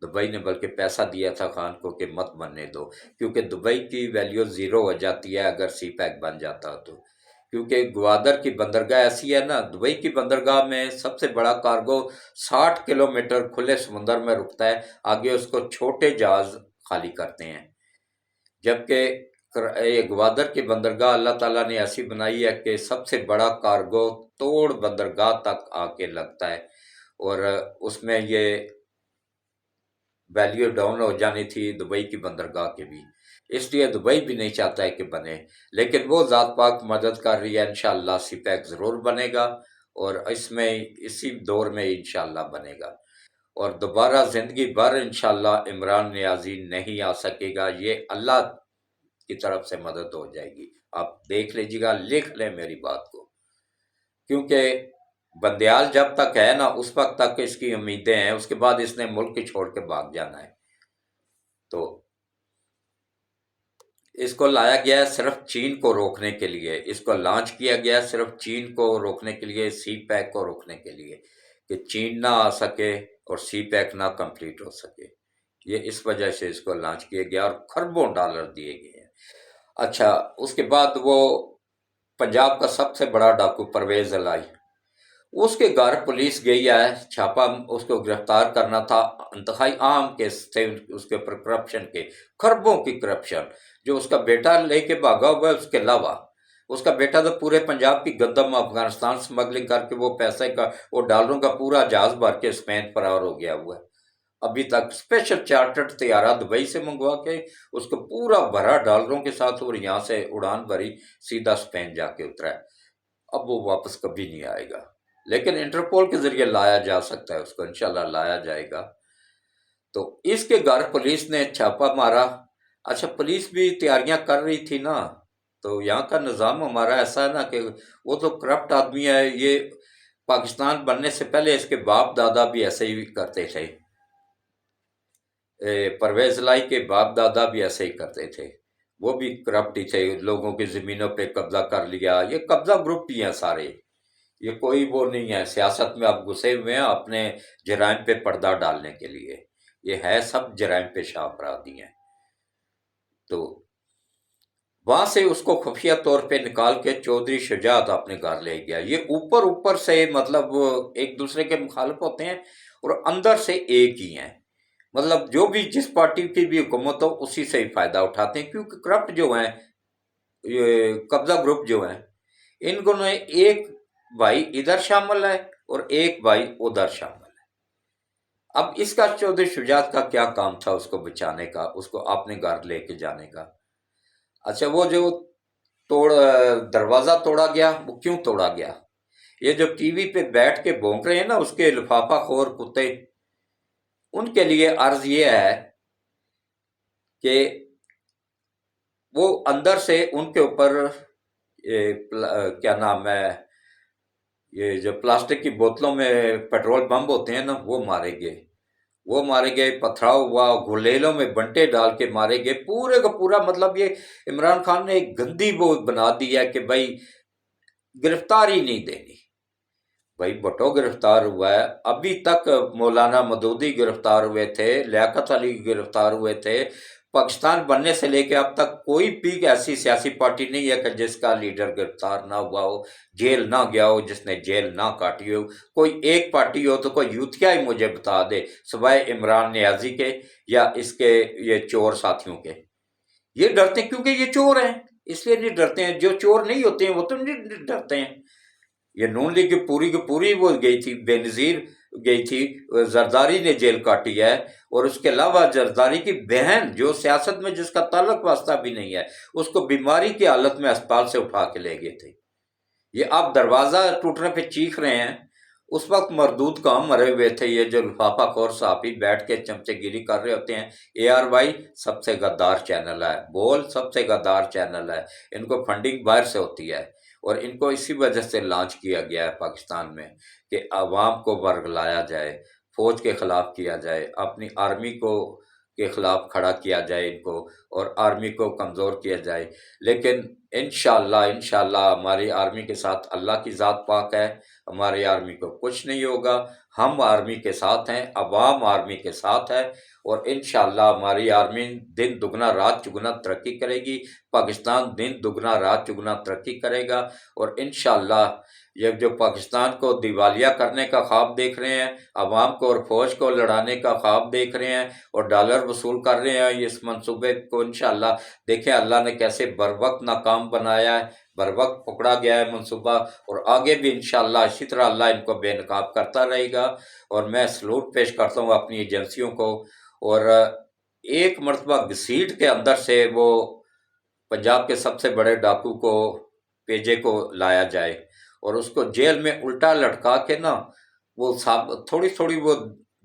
دبئی نے بلکہ پیسہ دیا تھا خان کو کہ مت بننے دو، کیونکہ دبئی کی ویلیو زیرو ہو جاتی ہے اگر سی پیک بن جاتا تو، کیونکہ گوادر کی بندرگاہ ایسی ہے نا، دبئی کی بندرگاہ میں سب سے بڑا کارگو 60 کلومیٹر کھلے سمندر میں رکتا ہے، آگے اس کو چھوٹے جہاز خالی کرتے ہیں، جبکہ یہ گوادر کی بندرگاہ اللہ تعالیٰ نے ایسی بنائی ہے کہ سب سے بڑا کارگو توڑ بندرگاہ تک آ کے لگتا ہے، اور اس میں یہ ویلیو ڈاؤن ہو جانی تھی دبئی کی بندرگاہ کے بھی، اس لیے دبئی بھی نہیں چاہتا ہے کہ بنے، لیکن وہ ذات پاک مدد کر رہی ہے، انشاءاللہ سی پیک ضرور بنے گا، اور اس میں اسی دور میں انشاءاللہ بنے گا، اور دوبارہ زندگی بھر انشاءاللہ عمران نیازی نہیں آ سکے گا، یہ اللہ کی طرف سے مدد ہو جائے گی۔ آپ دیکھ لیجیے گا، لکھ لیں میری بات کو، کیونکہ بندیال جب تک ہے نا اس وقت تک اس کی امیدیں ہیں، اس کے بعد اس نے ملک ہی چھوڑ کے بھاگ جانا ہے۔ تو اس کو لایا گیا ہے صرف چین کو روکنے کے لیے، اس کو لانچ کیا گیا ہے صرف چین کو روکنے کے لیے، سی پیک کو روکنے کے لیے، کہ چین نہ آ سکے اور سی پیک نہ کمپلیٹ ہو سکے، یہ اس وجہ سے اس کو لانچ کیا گیا، اور خربوں ڈالر دیے گئے ہیں۔ اچھا، اس کے بعد وہ پنجاب کا سب سے بڑا ڈاکو پرویز الہی، اس کے گھر پولیس گئی ہے، چھاپا اس کو گرفتار کرنا تھا، انتہائی عام کیس تھے اس کے اوپر کرپشن کے، خربوں کی کرپشن، جو اس کا بیٹا لے کے بھاگا ہوا ہے، اس کے علاوہ اس کا بیٹا تو پورے پنجاب کی گندم افغانستان سمگلنگ کر کے وہ پیسے کا، وہ ڈالروں کا پورا جہاز بھر کے اسپین فرار ہو گیا ہوا ہے، ابھی تک اسپیشل چارٹرڈ طیارہ دبئی سے منگوا کے اس کو پورا بھرا ڈالروں کے ساتھ، اور یہاں سے اڑان بھری سیدھا اسپین جا کے اترا ہے، اب وہ واپس کبھی نہیں آئے گا، لیکن انٹرپول کے ذریعے لایا جا سکتا ہے، اس کو انشاءاللہ لایا جائے گا۔ تو اس کے گھر پولیس نے چھاپا مارا۔ اچھا، پولیس بھی تیاریاں کر رہی تھی نا، تو یہاں کا نظام ہمارا ایسا ہے نا کہ وہ تو کرپٹ آدمی ہے، یہ پاکستان بننے سے پہلے اس کے باپ دادا بھی ایسے ہی کرتے تھے، پرویز الہی کے باپ دادا بھی ایسے ہی کرتے تھے، وہ بھی کرپٹ ہی تھے، لوگوں کی زمینوں پہ قبضہ کر لیا، یہ قبضہ گروپ ہی ہیں سارے، یہ کوئی وہ نہیں ہے، سیاست میں آپ گھسے ہوئے ہیں اپنے جرائم پہ پردہ ڈالنے کے لیے، یہ ہے سب جرائم پیشہ اپرادھی ہیں۔ تو وہاں سے اس کو خفیہ طور پہ نکال کے چودھری شجاعت اپنے گھر لے گیا۔ یہ اوپر سے مطلب ایک دوسرے کے مخالف ہوتے ہیں اور اندر سے ایک ہی ہیں، مطلب جو بھی جس پارٹی کی بھی حکومت ہو اسی سے ہی فائدہ اٹھاتے ہیں، کیونکہ کرپٹ جو ہیں، یہ قبضہ گروپ جو ہیں، ان کو نے ایک بھائی ادھر شامل ہے اور ایک بھائی ادھر شامل ہے۔ اب اس کا چودھری شجاعت کا کیا کام تھا اس کو بچانے کا، اس کو اپنے گھر لے کے جانے کا؟ اچھا، وہ جو دروازہ توڑا گیا، وہ کیوں توڑا گیا؟ یہ جو ٹی وی پہ بیٹھ کے بھونک رہے ہیں نا اس کے لفافہ خور کتے، ان کے لیے عرض یہ ہے کہ وہ اندر سے ان کے اوپر کیا نام ہے، یہ جو پلاسٹک کی بوتلوں میں پیٹرول بم ہوتے ہیں نا، وہ مارے گئے، پتھراؤ ہوا، گلیلوں میں بنٹے ڈال کے مارے گئے، پورے کا پورا مطلب یہ عمران خان نے ایک گندی وہ بنا دی ہے کہ بھائی گرفتار ہی نہیں دینی۔ بھائی بھٹو گرفتار ہوا ہے، ابھی تک مولانا مودودی گرفتار ہوئے تھے، لیاقت علی گرفتار ہوئے تھے، پاکستان بننے سے لے کے اب تک کوئی بھی ایسی سیاسی پارٹی نہیں ہے کہ جس کا لیڈر گرفتار نہ ہوا ہو، جیل نہ گیا ہو، جس نے جیل نہ کاٹی ہو۔ کوئی ایک پارٹی ہو تو کوئی یوتھیا ہی مجھے بتا دے سوائے عمران نیازی کے یا اس کے یہ چور ساتھیوں کے۔ یہ ڈرتے ہیں کیونکہ یہ چور ہیں، اس لیے نہیں ڈرتے ہیں۔ جو چور نہیں ہوتے ہیں وہ تو نہیں ڈرتے ہیں۔ یہ نون لیگ کی پوری وہ گئی تھی، بے نظیر گئی تھی، زرداری نے جیل کاٹی ہے، اور اس کے علاوہ زرداری کی بہن جو سیاست میں جس کا تعلق واسطہ بھی نہیں ہے، اس کو بیماری کی حالت میں اسپتال سے اٹھا کے لے گئے تھے۔ یہ آپ دروازہ ٹوٹنے پہ چیخ رہے ہیں، اس وقت مردود کام مرے ہوئے تھے۔ یہ جو لفافہ خور صحافی بیٹھ کے چمچے گیری کر رہے ہوتے ہیں، اے آر وائی سب سے غدار چینل ہے، بول سب سے غدار چینل ہے، ان کو فنڈنگ باہر سے ہوتی ہے، اور ان کو اسی وجہ سے لانچ کیا گیا ہے پاکستان میں کہ عوام کو ورگلایا جائے، فوج کے خلاف کیا جائے، اپنی آرمی کو کے خلاف کھڑا کیا جائے ان کو، اور آرمی کو کمزور کیا جائے۔ لیکن انشاءاللہ ہماری آرمی کے ساتھ اللہ کی ذات پاک ہے، ہماری آرمی کو کچھ نہیں ہوگا، ہم آرمی کے ساتھ ہیں، عوام آرمی کے ساتھ ہے، اور انشاءاللہ ہماری آرمی دن دگنا رات چگنا ترقی کرے گی، پاکستان دن دگنا رات چگنا ترقی کرے گا، اور انشاءاللہ یہ جو پاکستان کو دیوالیہ کرنے کا خواب دیکھ رہے ہیں، عوام کو اور فوج کو لڑانے کا خواب دیکھ رہے ہیں، اور ڈالر وصول کر رہے ہیں اس منصوبے کو، انشاءاللہ دیکھیں اللہ نے کیسے بر وقت ناکام بنایا ہے، بر وقت پکڑا گیا ہے منصوبہ، اور آگے بھی انشاءاللہ اسی طرح اللہ ان کو بے نقاب کرتا رہے گا۔ اور میں سلوٹ پیش کرتا ہوں اپنی ایجنسیوں کو، اور ایک مرتبہ گھسیٹ کے اندر سے وہ پنجاب کے سب سے بڑے ڈاکو کو پیجے کو لایا جائے، اور اس کو جیل میں الٹا لٹکا کے نا، وہ تھوڑی تھوڑی وہ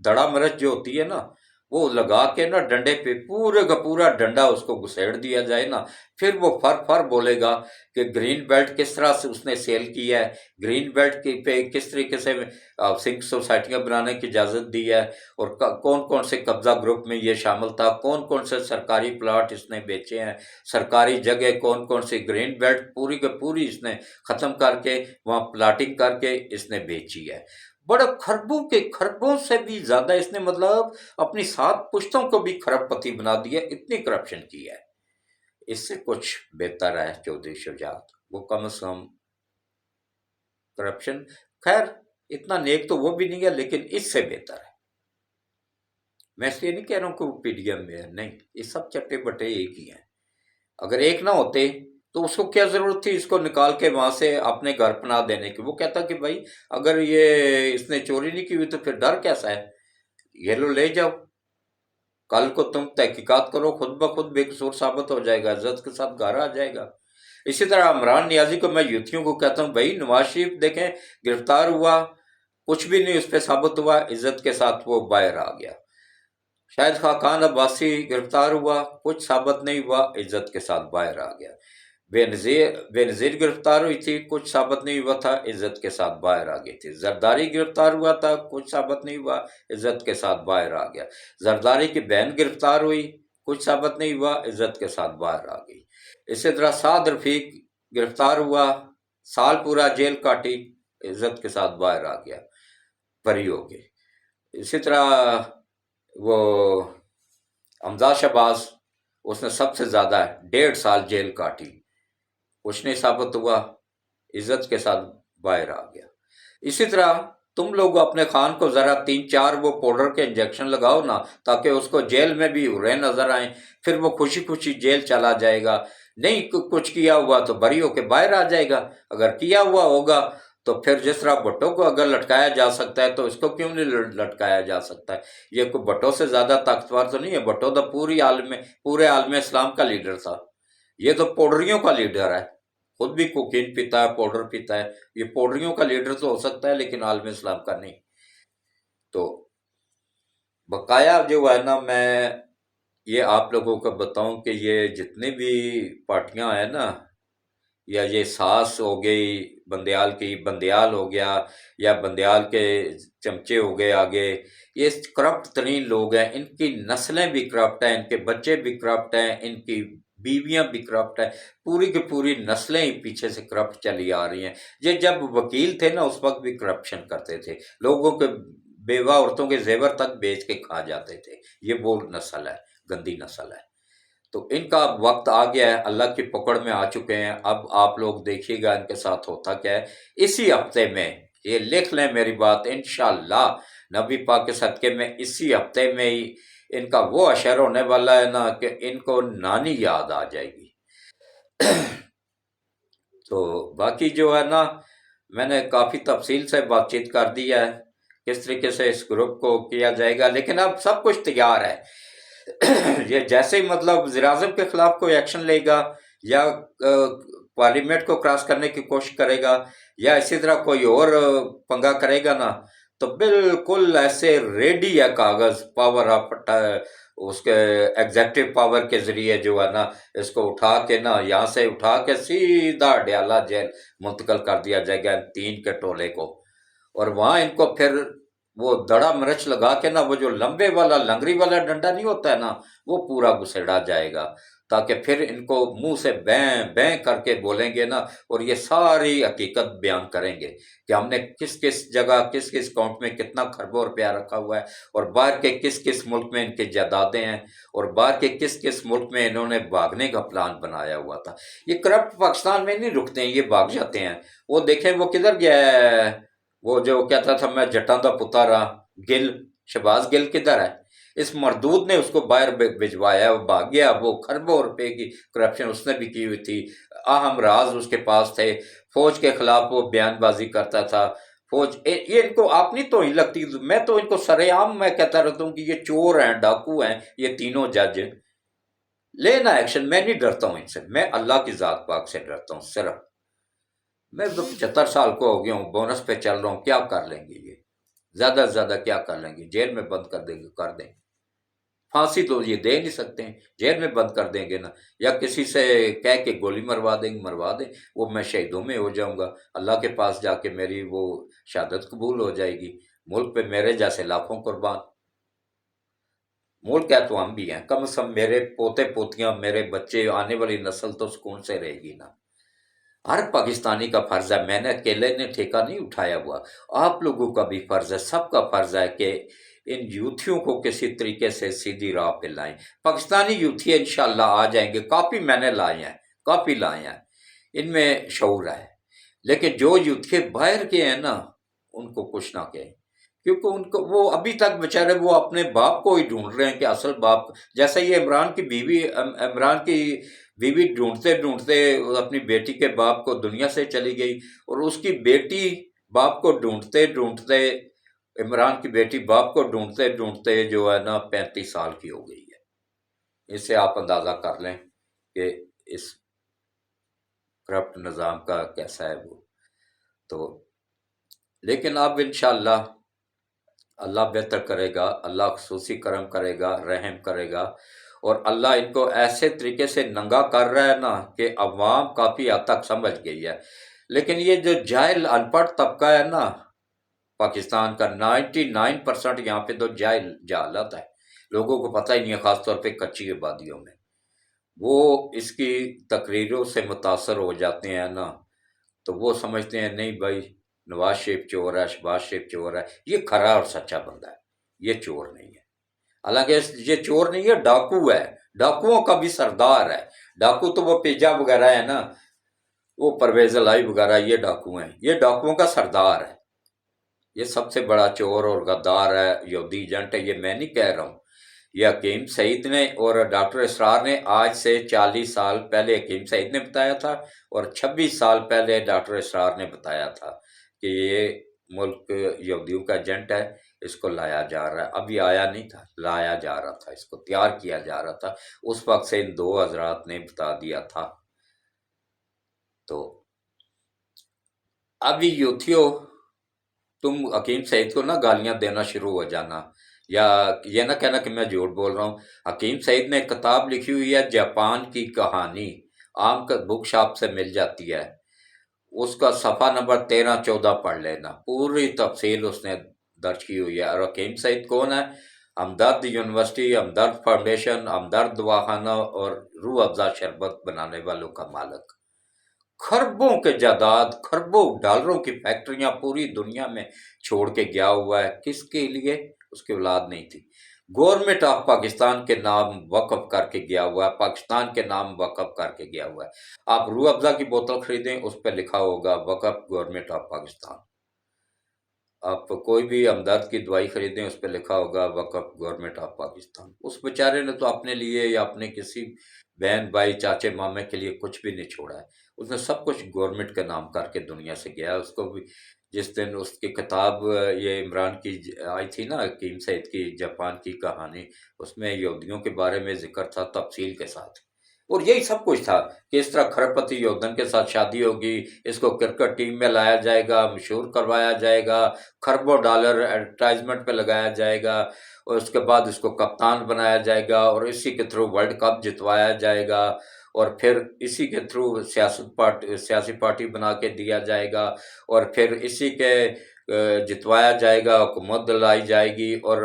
دڑا مرچ جو ہوتی ہے نا، وہ لگا کے نا ڈنڈے پہ پورے کا پورا ڈنڈا اس کو گھسیڑ دیا جائے نا، پھر وہ فر بولے گا کہ گرین بیلٹ کس طرح سے اس نے سیل کیا ہے، گرین بیلٹ پہ کس طریقے سے ہاؤسنگ سوسائٹیاں بنانے کی اجازت دی ہے، اور کون کون سے قبضہ گروپ میں یہ شامل تھا، کون کون سے سرکاری پلاٹ اس نے بیچے ہیں، سرکاری جگہ کون کون سی گرین بیلٹ پوری کے پوری اس نے ختم کر کے وہاں پلاٹنگ کر کے اس نے بیچی ہے۔ بڑے خربوں سے بھی زیادہ اس نے مطلب اپنی 7 پشتوں کو بھی خرب پتی بنا دیا، اتنی کرپشن کی ہے۔ اس سے کچھ بہتر ہے چودھری شجاعت، وہ کم از کم کرپشن، خیر اتنا نیک تو وہ بھی نہیں ہے لیکن اس سے بہتر ہے۔ میں اس لیے نہیں کہہ رہا ہوں کہ وہ پی ڈی ایم میں ہے، نہیں، یہ سب چٹے بٹے ایک ہی ہیں۔ اگر ایک نہ ہوتے تو اس کو کیا ضرورت تھی اس کو نکال کے وہاں سے اپنے گھر پناہ دینے کی؟ وہ کہتا کہ بھائی اگر یہ اس نے چوری نہیں کی ہوئی تو پھر ڈر کیسا ہے، یہ لو لے جاؤ، کل کو تم تحقیقات کرو، خود بخود بے قصور ثابت ہو جائے گا، عزت کے ساتھ گھر آ جائے گا۔ اسی طرح عمران نیازی کو میں یوتھیوں کو کہتا ہوں، بھائی نواز شریف دیکھیں گرفتار ہوا، کچھ بھی نہیں اس پہ ثابت ہوا، عزت کے ساتھ وہ باہر آ گیا۔ شاہد خاقان عباسی گرفتار ہوا، کچھ ثابت نہیں ہوا، عزت کے ساتھ باہر آ گیا۔ بے نظیر گرفتار ہوئی تھی، کچھ ثابت نہیں ہوا تھا، عزت کے ساتھ باہر آ گئی تھی۔ زرداری گرفتار ہوا تھا، کچھ ثابت نہیں ہوا، عزت کے ساتھ باہر آ گیا۔ زرداری کی بہن گرفتار ہوئی، کچھ ثابت نہیں ہوا، عزت کے ساتھ باہر آ گئی۔ اسی طرح سعد رفیق گرفتار ہوا، سال پورا جیل کاٹی، عزت کے ساتھ باہر آ گیا، بری ہو گئی۔ اسی طرح وہ امزاد شہباز، اس نے سب سے زیادہ 1.5 سال جیل کاٹی، کچھ نہیں ثابت ہوا، عزت کے ساتھ باہر آ گیا۔ اسی طرح تم لوگ اپنے خان کو ذرا 3-4 وہ پاؤڈر کے انجیکشن لگاؤ نا، تاکہ اس کو جیل میں بھی رہ نظر آئیں، پھر وہ خوشی خوشی جیل چلا جائے گا۔ نہیں کچھ کیا ہوا تو بری ہو کے باہر آ جائے گا، اگر کیا ہوا ہوگا تو پھر جس طرح بھٹو کو اگر لٹکایا جا سکتا ہے تو اس کو کیوں نہیں لٹکایا جا سکتا ہے؟ یہ کوئی بھٹو سے زیادہ طاقتور تو نہیں ہے، بھٹو تو پورے عالم اسلام کا لیڈر تھا، یہ تو پوڈریوں کا لیڈر ہے، خود بھی کوکین پیتا ہے، پاؤڈر پیتا ہے، یہ پوڈریوں کا لیڈر تو ہو سکتا ہے لیکن عالم اسلام کا نہیں۔ تو بقایا جو ہے نا، میں یہ آپ لوگوں کو بتاؤں کہ یہ جتنی بھی پارٹیاں ہیں نا، یا یہ ساس ہو گئی بندیال کی، بندیال ہو گیا، یا بندیال کے چمچے ہو گئے آگے، یہ کرپٹ ترین لوگ ہیں، ان کی نسلیں بھی کرپٹ ہیں، ان کے بچے بھی کرپٹ ہیں، ان کی بیویاں بھی کرپٹ ہیں، پوری کی پوری نسلیں ہی پیچھے سے کرپٹ چلی آ رہی ہیں۔ یہ جب وکیل تھے نا اس وقت بھی کرپشن کرتے تھے، لوگوں کے بیوہ عورتوں کے زیور تک بیچ کے کھا جاتے تھے، یہ وہ نسل ہے، گندی نسل ہے۔ تو ان کا وقت آ گیا ہے، اللہ کی پکڑ میں آ چکے ہیں، اب آپ لوگ دیکھیے گا ان کے ساتھ ہوتا کیا ہے۔ اسی ہفتے میں، یہ لکھ لیں میری بات، انشاءاللہ نبی پاک کے صدقے میں اسی ہفتے میں ہی ان کا وہ اشر ہونے والا ہے نا کہ ان کو نانی یاد آ جائے گی۔ تو باقی جو ہے نا، میں نے کافی تفصیل سے بات چیت کر دی ہے کس طریقے سے اس گروپ کو کیا جائے گا، لیکن اب سب کچھ تیار ہے۔ یہ جیسے ہی مطلب وزیر اعظم کے خلاف کوئی ایکشن لے گا، یا پارلیمنٹ کو کراس کرنے کی کوشش کرے گا، یا اسی طرح کوئی اور پنگا کرے گا نا، تو بالکل ایسے ریڈی ہے کاغذ، پاور آف اس کے ایگزیکٹو پاور کے ذریعے جو ہے نا، اس کو اٹھا کے نا، یہاں سے اٹھا کے سیدھا ڈیالہ جیل منتقل کر دیا جائے گا ان 3 کے ٹولے کو، اور وہاں ان کو پھر وہ دڑا مرچ لگا کے نا، وہ جو لمبے والا لنگری والا ڈنڈا نہیں ہوتا ہے نا، وہ پورا گھسیڑا جائے گا، تاکہ پھر ان کو منہ سے بیں بیں کر کے بولیں گے نا، اور یہ ساری حقیقت بیان کریں گے کہ ہم نے کس کس جگہ کس کس اکاؤنٹ میں کتنا کھربوں روپیہ رکھا ہوا ہے، اور باہر کے کس کس ملک میں ان کی جائیدادیں ہیں، اور باہر کے کس کس ملک میں انہوں نے بھاگنے کا پلان بنایا ہوا تھا۔ یہ کرپٹ پاکستان میں نہیں رکتے ہیں، یہ بھاگ جاتے ہیں۔ وہ دیکھیں وہ کدھر گیا ہے، وہ جو کہتا تھا میں جٹاں دا پتر ہاں، گل، شہباز گل کدھر ہے؟ اس مردود نے اس کو باہر بھجوایا، وہ بھاگ گیا، وہ کھربوں روپے کی کرپشن اس نے بھی کی ہوئی تھی، اہم راز اس کے پاس تھے، فوج کے خلاف وہ بیان بازی کرتا تھا، فوج یہ ان کو آپ نہیں تو ہی لگتی، میں تو ان کو سرے عام میں کہتا رہتا ہوں کہ یہ چور ہیں، ڈاکو ہیں، یہ تینوں جج لینا ایکشن، میں نہیں ڈرتا ہوں ان سے، میں اللہ کی ذات پاک سے ڈرتا ہوں صرف۔ میں تو 75 سال کو ہو گیا ہوں، بونس پہ چل رہا ہوں، کیا کر لیں گے یہ؟ زیادہ سے زیادہ کیا کر لیں گے؟ جیل میں بند کر دیں گے، کر دیں، پھانسی تو یہ دے نہیں سکتے ہیں، جیل میں بند کر دیں گے نا، یا کسی سے کہہ کے گولی مروا دیں گے، مروا دیں، وہ میں شہیدوں میں ہو جاؤں گا، اللہ کے پاس جا کے میری وہ شہادت قبول ہو جائے گی، ملک پہ میرے جیسے لاکھوں قربان، ملک ہے تو ہم بھی ہیں، کم از کم میرے پوتے پوتیاں، میرے بچے، آنے والی نسل تو سکون سے رہے گی نا۔ ہر پاکستانی کا فرض ہے، میں نے اکیلے نے ٹھیکہ نہیں اٹھایا ہوا، آپ لوگوں کا بھی فرض ہے، سب کا فرض ہے کہ ان یوتھیوں کو کسی طریقے سے سیدھی راہ پہ لائیں۔ پاکستانی یوتھی انشاءاللہ آ جائیں گے، کافی میں نے لائے ہیں، کافی لائے ہیں، ان میں شعور ہے، لیکن جو یوتھی باہر کے ہیں نا، ان کو کچھ نہ کہیں، کیونکہ ان کو وہ ابھی تک بیچارے وہ اپنے باپ کو ہی ڈھونڈ رہے ہیں کہ اصل باپ، جیسے یہ عمران کی بیوی ڈھونڈتے ڈھونڈتے اپنی بیٹی کے باپ کو دنیا سے چلی گئی، اور اس کی بیٹی باپ کو ڈھونڈتے ڈھونڈتے، عمران کی بیٹی باپ کو ڈھونڈتے ڈھونڈتے جو ہے نا 35 سال کی ہو گئی ہے۔ اس سے آپ اندازہ کر لیں کہ اس کرپٹ نظام کا کیسا ہے وہ۔ تو لیکن اب انشاءاللہ اللہ بہتر کرے گا، اللہ خصوصی کرم کرے گا، رحم کرے گا، اور اللہ ان کو ایسے طریقے سے ننگا کر رہا ہے نا کہ عوام کافی حد تک سمجھ گئی ہے، لیکن یہ جو جاہل ان پڑھ طبقہ ہے نا پاکستان کا، 99% یہاں پہ تو جہالت ہے، لوگوں کو پتہ ہی نہیں ہے، خاص طور پہ کچی آبادیوں میں، وہ اس کی تقریروں سے متاثر ہو جاتے ہیں نا، تو وہ سمجھتے ہیں نہیں بھائی نواز شریف چور ہے، شہباز شریف چور ہے، یہ کھرا اور سچا بندہ ہے، یہ چور نہیں ہے۔ حالانکہ یہ چور نہیں ہے، ڈاکو ہے، ڈاکوؤں کا بھی سردار ہے۔ ڈاکو تو وہ پیجا وغیرہ ہے نا، وہ پرویز الہی وغیرہ، یہ ڈاکو ہیں، یہ ڈاکوؤں کا سردار ہے، یہ سب سے بڑا چور اور غدار ہے، یہودی ایجنٹ ہے، یہ میں نہیں کہہ رہا ہوں، یہ حکیم سعید نے اور ڈاکٹر اسرار نے آج سے 40 سال پہلے حکیم سعید نے بتایا تھا، اور 26 سال پہلے ڈاکٹر اسرار نے بتایا تھا کہ یہ ملک یہودیوں کا ایجنٹ ہے، اس کو لایا جا رہا ہے۔ ابھی آیا نہیں تھا، لایا جا رہا تھا، اس کو تیار کیا جا رہا تھا، اس وقت سے ان دو حضرات نے بتا دیا تھا۔ تو ابھی یوتھیو، تم حکیم سعید کو نہ گالیاں دینا شروع ہو جانا، یا یہ نہ کہنا کہ میں جھوٹ بول رہا ہوں۔ حکیم سعید نے ایک کتاب لکھی ہوئی ہے جاپان کی کہانی، عام کا بک شاپ سے مل جاتی ہے، اس کا صفحہ نمبر 13-14 پڑھ لینا، پوری تفصیل اس نے درج کی ہوئی ہے۔ اور حکیم سعید کون ہے؟ ہمدرد یونیورسٹی، ہمدرد فاؤنڈیشن، ہمدرد دواخانہ اور روح افزا شربت بنانے والوں کا مالک، کھربوں کے جائیداد، کھربوں ڈالروں کی فیکٹریاں پوری دنیا میں چھوڑ کے گیا ہوا ہے۔ کس کے لیے؟ اس کی اولاد نہیں تھی، گورنمنٹ آف پاکستان کے نام وقف کر کے گیا ہوا ہے، پاکستان کے نام وقف کر کے گیا ہوا ہے۔ آپ روح افزا کی بوتل خریدیں، اس پہ لکھا ہوگا وقف گورنمنٹ آف پاکستان۔ آپ کوئی بھی ہمدرد کی دوائی خریدیں، اس پہ لکھا ہوگا وقف گورنمنٹ آف پاکستان۔ اس بیچارے نے تو اپنے لیے یا اپنے کسی بہن بھائی چاچے مامے کے لیے کچھ بھی نہیں چھوڑا ہے، اس نے سب کچھ گورنمنٹ کا نام کر کے دنیا سے گیا ہے۔ اس کو بھی جس دن اس کی کتاب یہ عمران کی آئی تھی نا، حکیم سعید کی جاپان کی کہانی، اس میں یہودیوں کے بارے میں ذکر تھا تفصیل کے ساتھ، اور یہی سب کچھ تھا کہ اس طرح کھرپتی یودن کے ساتھ شادی ہوگی، اس کو کرکٹ ٹیم میں لایا جائے گا، مشہور کروایا جائے گا، کھربوں ڈالر ایڈورٹائزمنٹ پہ لگایا جائے گا، اور اس کے بعد اس کو کپتان بنایا جائے گا، اور اسی کے تھرو ورلڈ کپ جتوایا جائے گا، اور پھر اسی کے تھرو سیاسی پارٹی بنا کے دیا جائے گا، اور پھر اسی کے جتوایا جائے گا، حکومت دلائی جائے گی، اور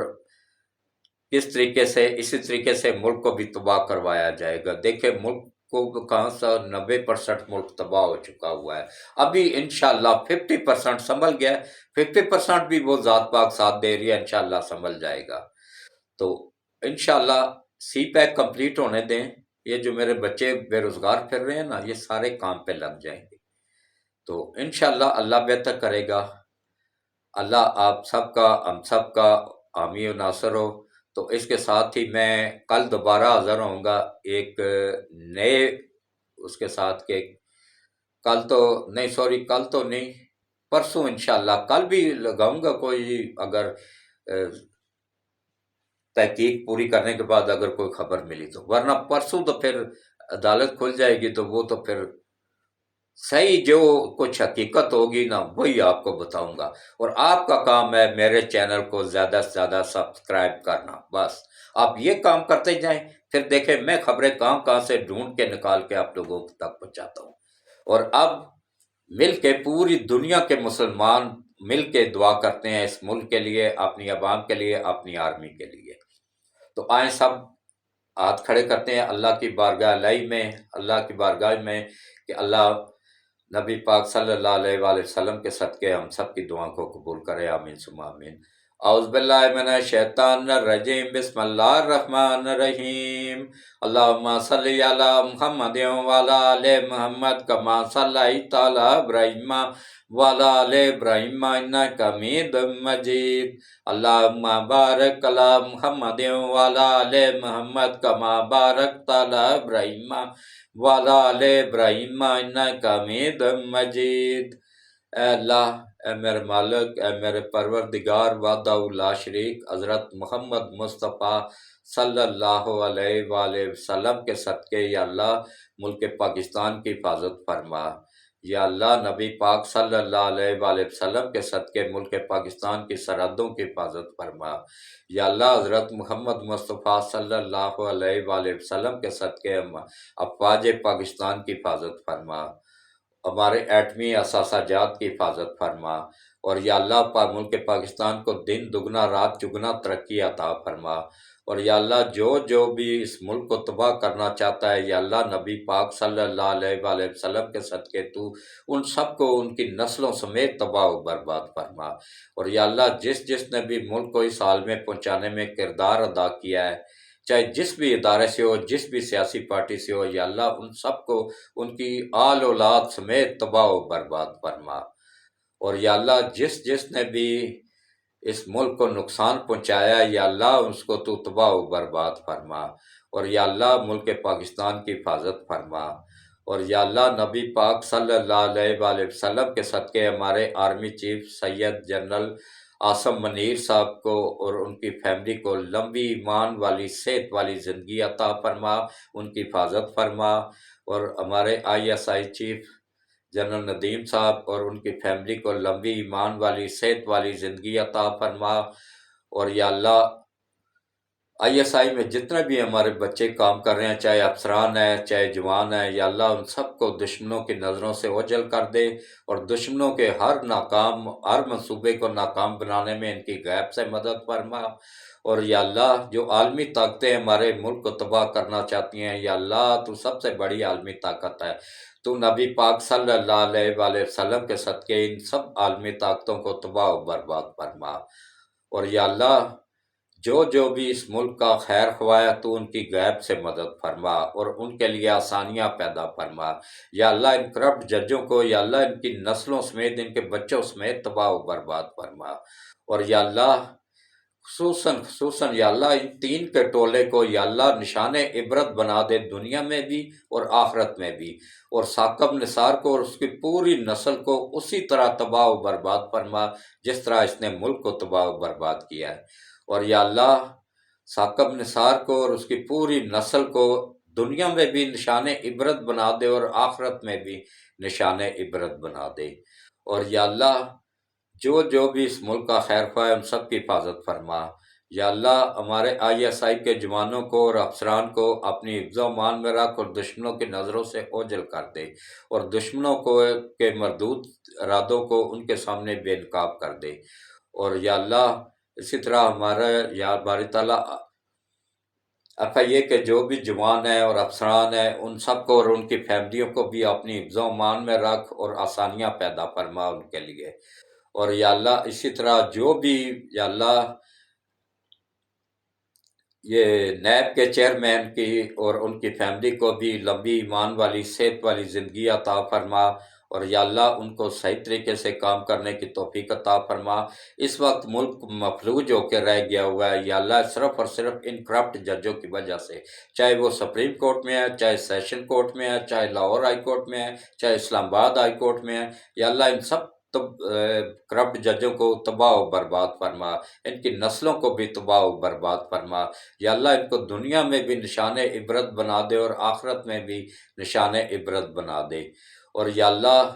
کس طریقے سے اسی طریقے سے ملک کو بھی تباہ کروایا جائے گا۔ دیکھیں ملک کو کہاں سے 90% ملک تباہ ہو چکا ہوا ہے، ابھی انشاءاللہ 50% سنبھل گیا ہے، 50% بھی وہ ذات پاک ساتھ دے رہی ہے، انشاءاللہ سنبھل جائے گا۔ تو انشاءاللہ سی پیک کمپلیٹ ہونے دیں، یہ جو میرے بچے بے روزگار پھر رہے ہیں نا، یہ سارے کام پہ لگ جائیں گے، تو انشاءاللہ اللہ بہتر کرے گا۔ اللہ آپ سب کا، ہم سب کا حامی و ناصر ہو۔ تو اس کے ساتھ ہی میں کل دوبارہ حاضر ہوں گا ایک نئے اس کے ساتھ، کہ کل تو نہیں، سوری کل تو نہیں، پرسوں انشاءاللہ، کل بھی لگاؤں گا کوئی، اگر تحقیق پوری کرنے کے بعد اگر کوئی خبر ملی تو، ورنہ پرسوں تو پھر عدالت کھل جائے گی، تو وہ تو پھر صحیح جو کچھ حقیقت ہوگی نا وہی آپ کو بتاؤں گا، اور آپ کا کام ہے میرے چینل کو زیادہ سے زیادہ سبسکرائب کرنا، بس آپ یہ کام کرتے جائیں، پھر دیکھیں میں خبریں کہاں کہاں سے ڈھونڈ کے نکال کے آپ لوگوں تک پہنچاتا ہوں۔ اور اب مل کے پوری دنیا کے مسلمان مل کے دعا کرتے ہیں اس ملک کے لیے، اپنی عوام کے لیے، اپنی آرمی کے لیے۔ تو آئیں سب ہاتھ کھڑے کرتے ہیں اللہ کی بارگاہ الہی میں، اللہ کی بارگاہ میں، کہ اللہ نبی پاک صلی اللہ علیہ وآلہ وسلم کے صدقے ہم سب کی دعاؤں کو قبول کرے، آمین ثم آمین۔ اعوذ باللہ من الشیطان الرجیم، بسم اللہ الرحمن الرحیم، اللہم صلی علی محمد وعلی آل محمد کما صلیت علی ابراہیم وعلی آل ابراہیم انک حمید مجید، اللہم بارک علی محمد وعلی آل محمد کما بارکت علی ابراہیم وعلی آل ابراہیم انک حمید مجید۔ اے اللہ، اے میرے مالک، اے میرے پروردگار وحدہ لا شریک، حضرت محمد مصطفیٰ صلی اللہ علیہ وآلہ وسلم کے صدقے یا اللہ ملک پاکستان کی حفاظت فرما، یا اللہ نبی پاک صلی اللہ علیہ وآلہ وسلم کے صدقے ملک پاکستان کی سرحدوں کی حفاظت فرما، یا اللہ حضرت محمد مصطفیٰ صلی اللہ علیہ وآلہ وسلم کے صدقے افواج پاکستان کی حفاظت فرما، ہمارے ایٹمی اثاثہ جات کی حفاظت فرما، اور یا اللہ ملک پاکستان کو دن دگنا رات چگنا ترقی عطا فرما، اور یا اللہ جو جو بھی اس ملک کو تباہ کرنا چاہتا ہے یا اللہ نبی پاک صلی اللہ علیہ وآلہ وسلم کے صدقے تو ان سب کو ان کی نسلوں سمیت تباہ و برباد فرما۔ اور یا اللہ جس جس نے بھی ملک کو اس حال میں پہنچانے میں کردار ادا کیا ہے، چاہے جس بھی ادارے سے ہو، جس بھی سیاسی پارٹی سے ہو، یا اللہ ان سب کو ان کی آل اولاد سمیت تباہ و برباد فرما۔ اور یا اللہ جس جس نے بھی اس ملک کو نقصان پہنچایا یا اللہ اس کو تو تباہ و برباد فرما۔ اور یا اللہ ملک پاکستان کی حفاظت فرما۔ اور یا اللہ نبی پاک صلی اللہ علیہ وآلہ وسلم کے صدقے ہمارے آرمی چیف سید جنرل عاصم منیر صاحب کو اور ان کی فیملی کو لمبی ایمان والی صحت والی زندگی عطا فرما، ان کی حفاظت فرما۔ اور ہمارے ISI چیف جنرل ندیم صاحب اور ان کی فیملی کو لمبی ایمان والی صحت والی زندگی عطا فرما۔ اور یا اللہ ISI میں جتنے بھی ہمارے بچے کام کر رہے ہیں، چاہے افسران ہیں چاہے جوان ہیں، یا اللہ ان سب کو دشمنوں کی نظروں سے اوجھل کر دے اور دشمنوں کے ہر منصوبے کو ناکام بنانے میں ان کی غیب سے مدد فرما۔ اور یا اللہ جو عالمی طاقتیں ہمارے ملک کو تباہ کرنا چاہتی ہیں، یا اللہ تو سب سے بڑی عالمی طاقت ہے، تو نبی پاک صلی اللہ علیہ وآلہ وسلم کے صدقے ان سب عالمی طاقتوں کو تباہ و برباد فرما۔ اور یا اللہ جو جو بھی اس ملک کا خیر خواہ ہے تو ان کی غیب سے مدد فرما اور ان کے لیے آسانیاں پیدا فرما۔ یا اللہ ان کرپٹ ججوں کو یا اللہ ان کی نسلوں سمیت ان کے بچوں سمیت تباہ و برباد فرما۔ اور یا اللہ خصوصاً یا اللہ ان تین کے ٹولے کو یا اللہ نشان عبرت بنا دے، دنیا میں بھی اور آخرت میں بھی۔ اور ثاقب نثار کو اور اس کی پوری نسل کو اسی طرح تباہ و برباد فرما جس طرح اس نے ملک کو تباہ و برباد کیا ہے۔ اور یا اللہ ثاقب نثار کو اور اس کی پوری نسل کو دنیا میں بھی نشان عبرت بنا دے اور آخرت میں بھی نشان عبرت بنا دے۔ اور یا اللہ جو جو بھی اس ملک کا خیر خواہ ہے ان سب کی حفاظت فرما۔ یا اللہ ہمارے ISI کے جوانوں کو اور افسران کو اپنی حفظ و امان میں رکھ اور دشمنوں کی نظروں سے اوجھل کر دے اور دشمنوں کو کے مردود ارادوں کو ان کے سامنے بے نقاب کر دے۔ اور یا اللہ اسی طرح یا باری تعالیٰ FIA کے جو بھی جوان ہیں اور افسران ہیں ان سب کو اور ان کی فیملیوں کو بھی اپنی حفظ و امان میں رکھ اور آسانیاں پیدا فرما ان کے لیے۔ اور یا اللہ اسی طرح جو بھی یا اللہ یہ نیب کے چیئرمین کی اور ان کی فیملی کو بھی لمبی ایمان والی صحت والی زندگی عطا فرما اور یا اللہ ان کو صحیح طریقے سے کام کرنے کی توفیق عطا فرما۔ اس وقت ملک مفلوج ہو کے رہ گیا ہوا ہے یا اللہ صرف اور صرف ان کرپٹ ججوں کی وجہ سے، چاہے وہ سپریم کورٹ میں ہے، چاہے سیشن کورٹ میں ہے، چاہے لاہور ہائی کورٹ میں ہے، چاہے اسلام آباد ہائی کورٹ میں ہے، یا اللہ ان سب کرپٹ ججوں کو تباہ و برباد فرما، ان کی نسلوں کو بھی تباہ و برباد فرما۔ یا اللہ ان کو دنیا میں بھی نشان عبرت بنا دے اور آخرت میں بھی نشان عبرت بنا دے۔ اور یا اللہ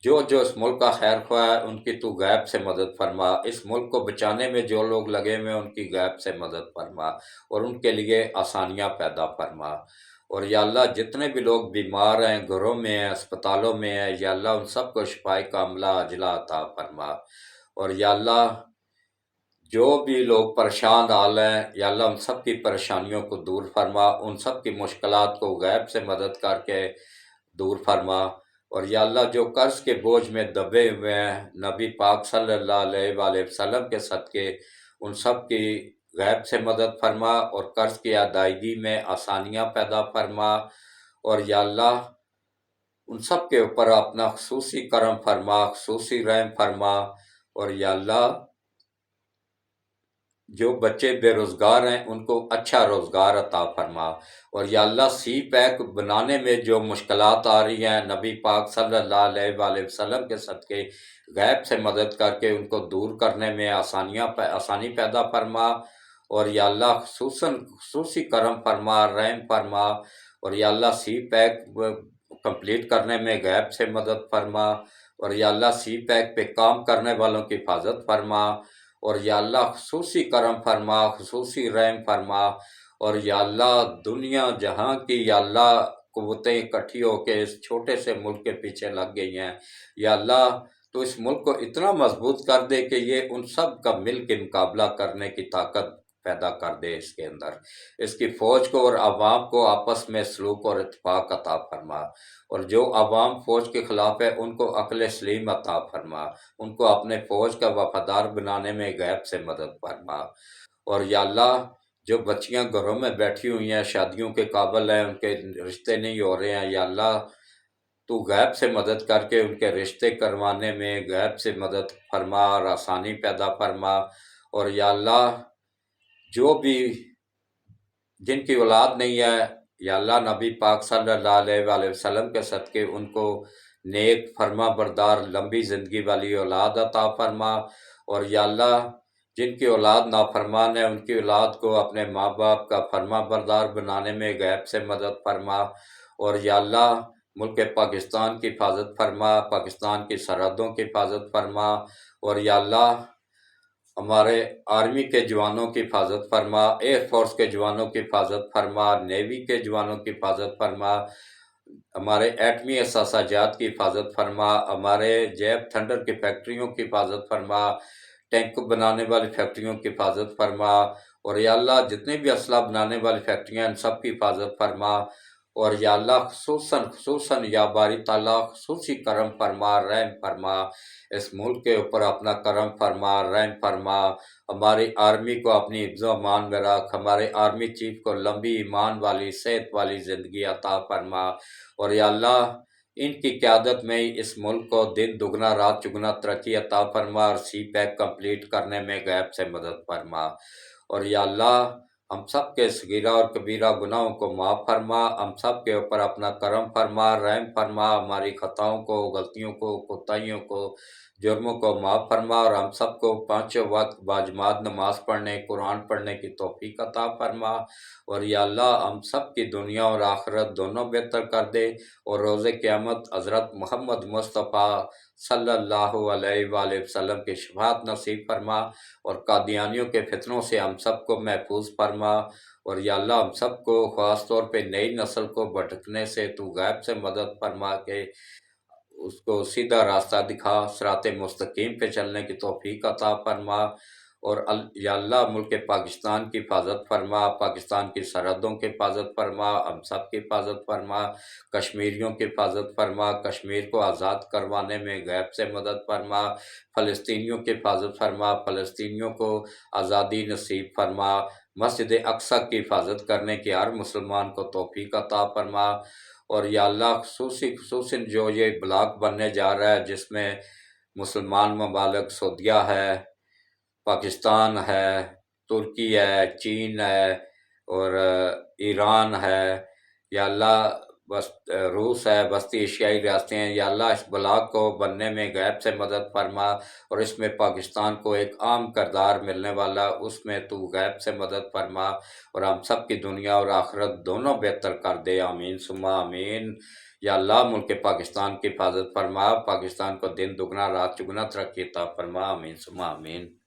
جو جو اس ملک کا خیر خواہ ہے ان کی تو غیب سے مدد فرما، اس ملک کو بچانے میں جو لوگ لگے ہوئے ہیں ان کی غیب سے مدد فرما اور ان کے لیے آسانیاں پیدا فرما۔ اور یا اللہ جتنے بھی لوگ بیمار ہیں، گھروں میں ہیں، اسپتالوں میں ہیں، یا اللہ ان سب کو شفائے کاملہ عاجلہ عطا فرما۔ اور یا اللہ جو بھی لوگ پریشان حال ہیں یا اللہ ان سب کی پریشانیوں کو دور فرما، ان سب کی مشکلات کو غیب سے مدد کر کے دور فرما۔ اور یا اللہ جو قرض کے بوجھ میں دبے ہوئے ہیں نبی پاک صلی اللہ علیہ وآلہ وسلم کے صدقے ان سب کی غیب سے مدد فرما اور قرض کی ادائیگی میں آسانیاں پیدا فرما۔ اور یا اللہ ان سب کے اوپر اپنا خصوصی کرم فرما، خصوصی رحم فرما۔ اور یا اللہ جو بچے بے روزگار ہیں ان کو اچھا روزگار عطا فرما۔ اور یا اللہ سی پیک بنانے میں جو مشکلات آ رہی ہیں نبی پاک صلی اللہ علیہ وآلہ وسلم کے صدقے غیب سے مدد کر کے ان کو دور کرنے میں آسانی پیدا فرما۔ اور یا اللہ خصوصی کرم فرما، رحم فرما۔ اور یا اللہ سی پیک کمپلیٹ کرنے میں غیب سے مدد فرما۔ اور یا اللہ سی پیک پہ کام کرنے والوں کی حفاظت فرما۔ اور یا اللہ خصوصی کرم فرما، خصوصی رحم فرما۔ اور یا اللہ دنیا جہاں کی یا اللہ قوتیں اکٹھی ہو کے اس چھوٹے سے ملک کے پیچھے لگ گئی ہیں، یا اللہ تو اس ملک کو اتنا مضبوط کر دے کہ یہ ان سب کا مل کے مقابلہ کرنے کی طاقت پیدا کر دے اس کے اندر، اس کی فوج کو اور عوام کو آپس میں سلوک اور اتفاق عطا فرما، اور جو عوام فوج کے خلاف ہے ان کو عقل سلیم عطا فرما، ان کو اپنے فوج کا وفادار بنانے میں غیب سے مدد فرما۔ اور یا اللہ، جو بچیاں گھروں میں بیٹھی ہوئی ہیں، شادیوں کے قابل ہیں، ان کے رشتے نہیں ہو رہے ہیں، یا اللہ تو غیب سے مدد کر کے ان کے رشتے کروانے میں غیب سے مدد فرما اور آسانی پیدا فرما۔ اور یا اللہ، جو بھی جن کی اولاد نہیں ہے، یا اللہ نبی پاک صلی اللہ علیہ وآلہ وسلم کے صدقے ان کو نیک فرما بردار لمبی زندگی والی اولاد عطا فرما۔ اور یا اللہ، جن کی اولاد نافرمان ہے ان کی اولاد کو اپنے ماں باپ کا فرما بردار بنانے میں غیب سے مدد فرما۔ اور یا اللہ، ملک پاکستان کی حفاظت فرما، پاکستان کی سرحدوں کی حفاظت فرما۔ اور یا اللہ، ہمارے آرمی کے جوانوں کی حفاظت فرما، ایئر فورس کے جوانوں کی حفاظت فرما، نیوی کے جوانوں کی حفاظت فرما، ہمارے ایٹمی اثاثہ جات کی حفاظت فرما، ہمارے جیب تھنڈر کی فیکٹریوں کی حفاظت فرما، ٹینک بنانے والی فیکٹریوں کی حفاظت فرما۔ اور یا اللہ، جتنے بھی اسلحہ بنانے والی فیکٹریاں ان سب کی حفاظت فرما۔ اور یا اللہ، خصوصاً یا باری تعالیٰ خصوصی کرم فرما، رحم فرما، اس ملک کے اوپر اپنا کرم فرما، رحم فرما، ہماری آرمی کو اپنی حفظ و امان میں رکھ، ہمارے آرمی چیف کو لمبی ایمان والی صحت والی زندگی عطا فرما۔ اور یا اللہ، ان کی قیادت میں ہی اس ملک کو دن دگنا رات چگنا ترقی عطا فرما، اور سی پیک کمپلیٹ کرنے میں غیب سے مدد فرما۔ اور یا اللہ، ہم سب کے صغیرہ اور کبیرہ گناہوں کو معاف فرما، ہم سب کے اوپر اپنا کرم فرما، رحم فرما، ہماری خطاؤں کو، غلطیوں کو، کوتاہیوں کو، جرموں کو معاف فرما، اور ہم سب کو پانچوں وقت باجماعت نماز پڑھنے، قرآن پڑھنے کی توفیق عطا فرما۔ اور یا اللہ، ہم سب کی دنیا اور آخرت دونوں بہتر کر دے، اور روز قیامت حضرت محمد مصطفیٰ صلی اللہ علیہ وآلہ وسلم کی شفاعت نصیب فرما، اور قادیانیوں کے فتنوں سے ہم سب کو محفوظ فرما۔ اور یا اللہ، ہم سب کو خاص طور پہ نئی نسل کو بھٹکنے سے تو غیب سے مدد فرما کے اس کو سیدھا راستہ دکھا، صراط مستقیم پہ چلنے کی توفیق عطا فرما۔ اور یا اللہ، ملک پاکستان کی حفاظت فرما، پاکستان کی سرحدوں کی حفاظت فرما، ہم سب کی حفاظت فرما، کشمیریوں کی حفاظت فرما، کشمیر کو آزاد کروانے میں غیب سے مدد فرما، فلسطینیوں کی حفاظت فرما، فلسطینیوں کو آزادی نصیب فرما، مسجد اقصی کی حفاظت کرنے کی ہر مسلمان کو توفیق عطا فرما۔ اور یا اللہ، خصوصاً جو یہ بلاک بننے جا رہا ہے جس میں مسلمان ممالک سعودیہ ہے، پاکستان ہے، ترکی ہے، چین ہے، اور ایران ہے، یا اللہ روس ہے، وسطی ایشیائی ریاستیں ہیں، یا اللہ اس بلاک کو بننے میں غیب سے مدد فرما، اور اس میں پاکستان کو ایک عام کردار ملنے والا، اس میں تو غیب سے مدد فرما، اور ہم سب کی دنیا اور آخرت دونوں بہتر کر دے، آمین ثم آمین۔ یا اللہ، ملک پاکستان کی حفاظت فرما، پاکستان کو دن دگنا رات چگنا ترقی عطا فرما، آمین ثم آمین۔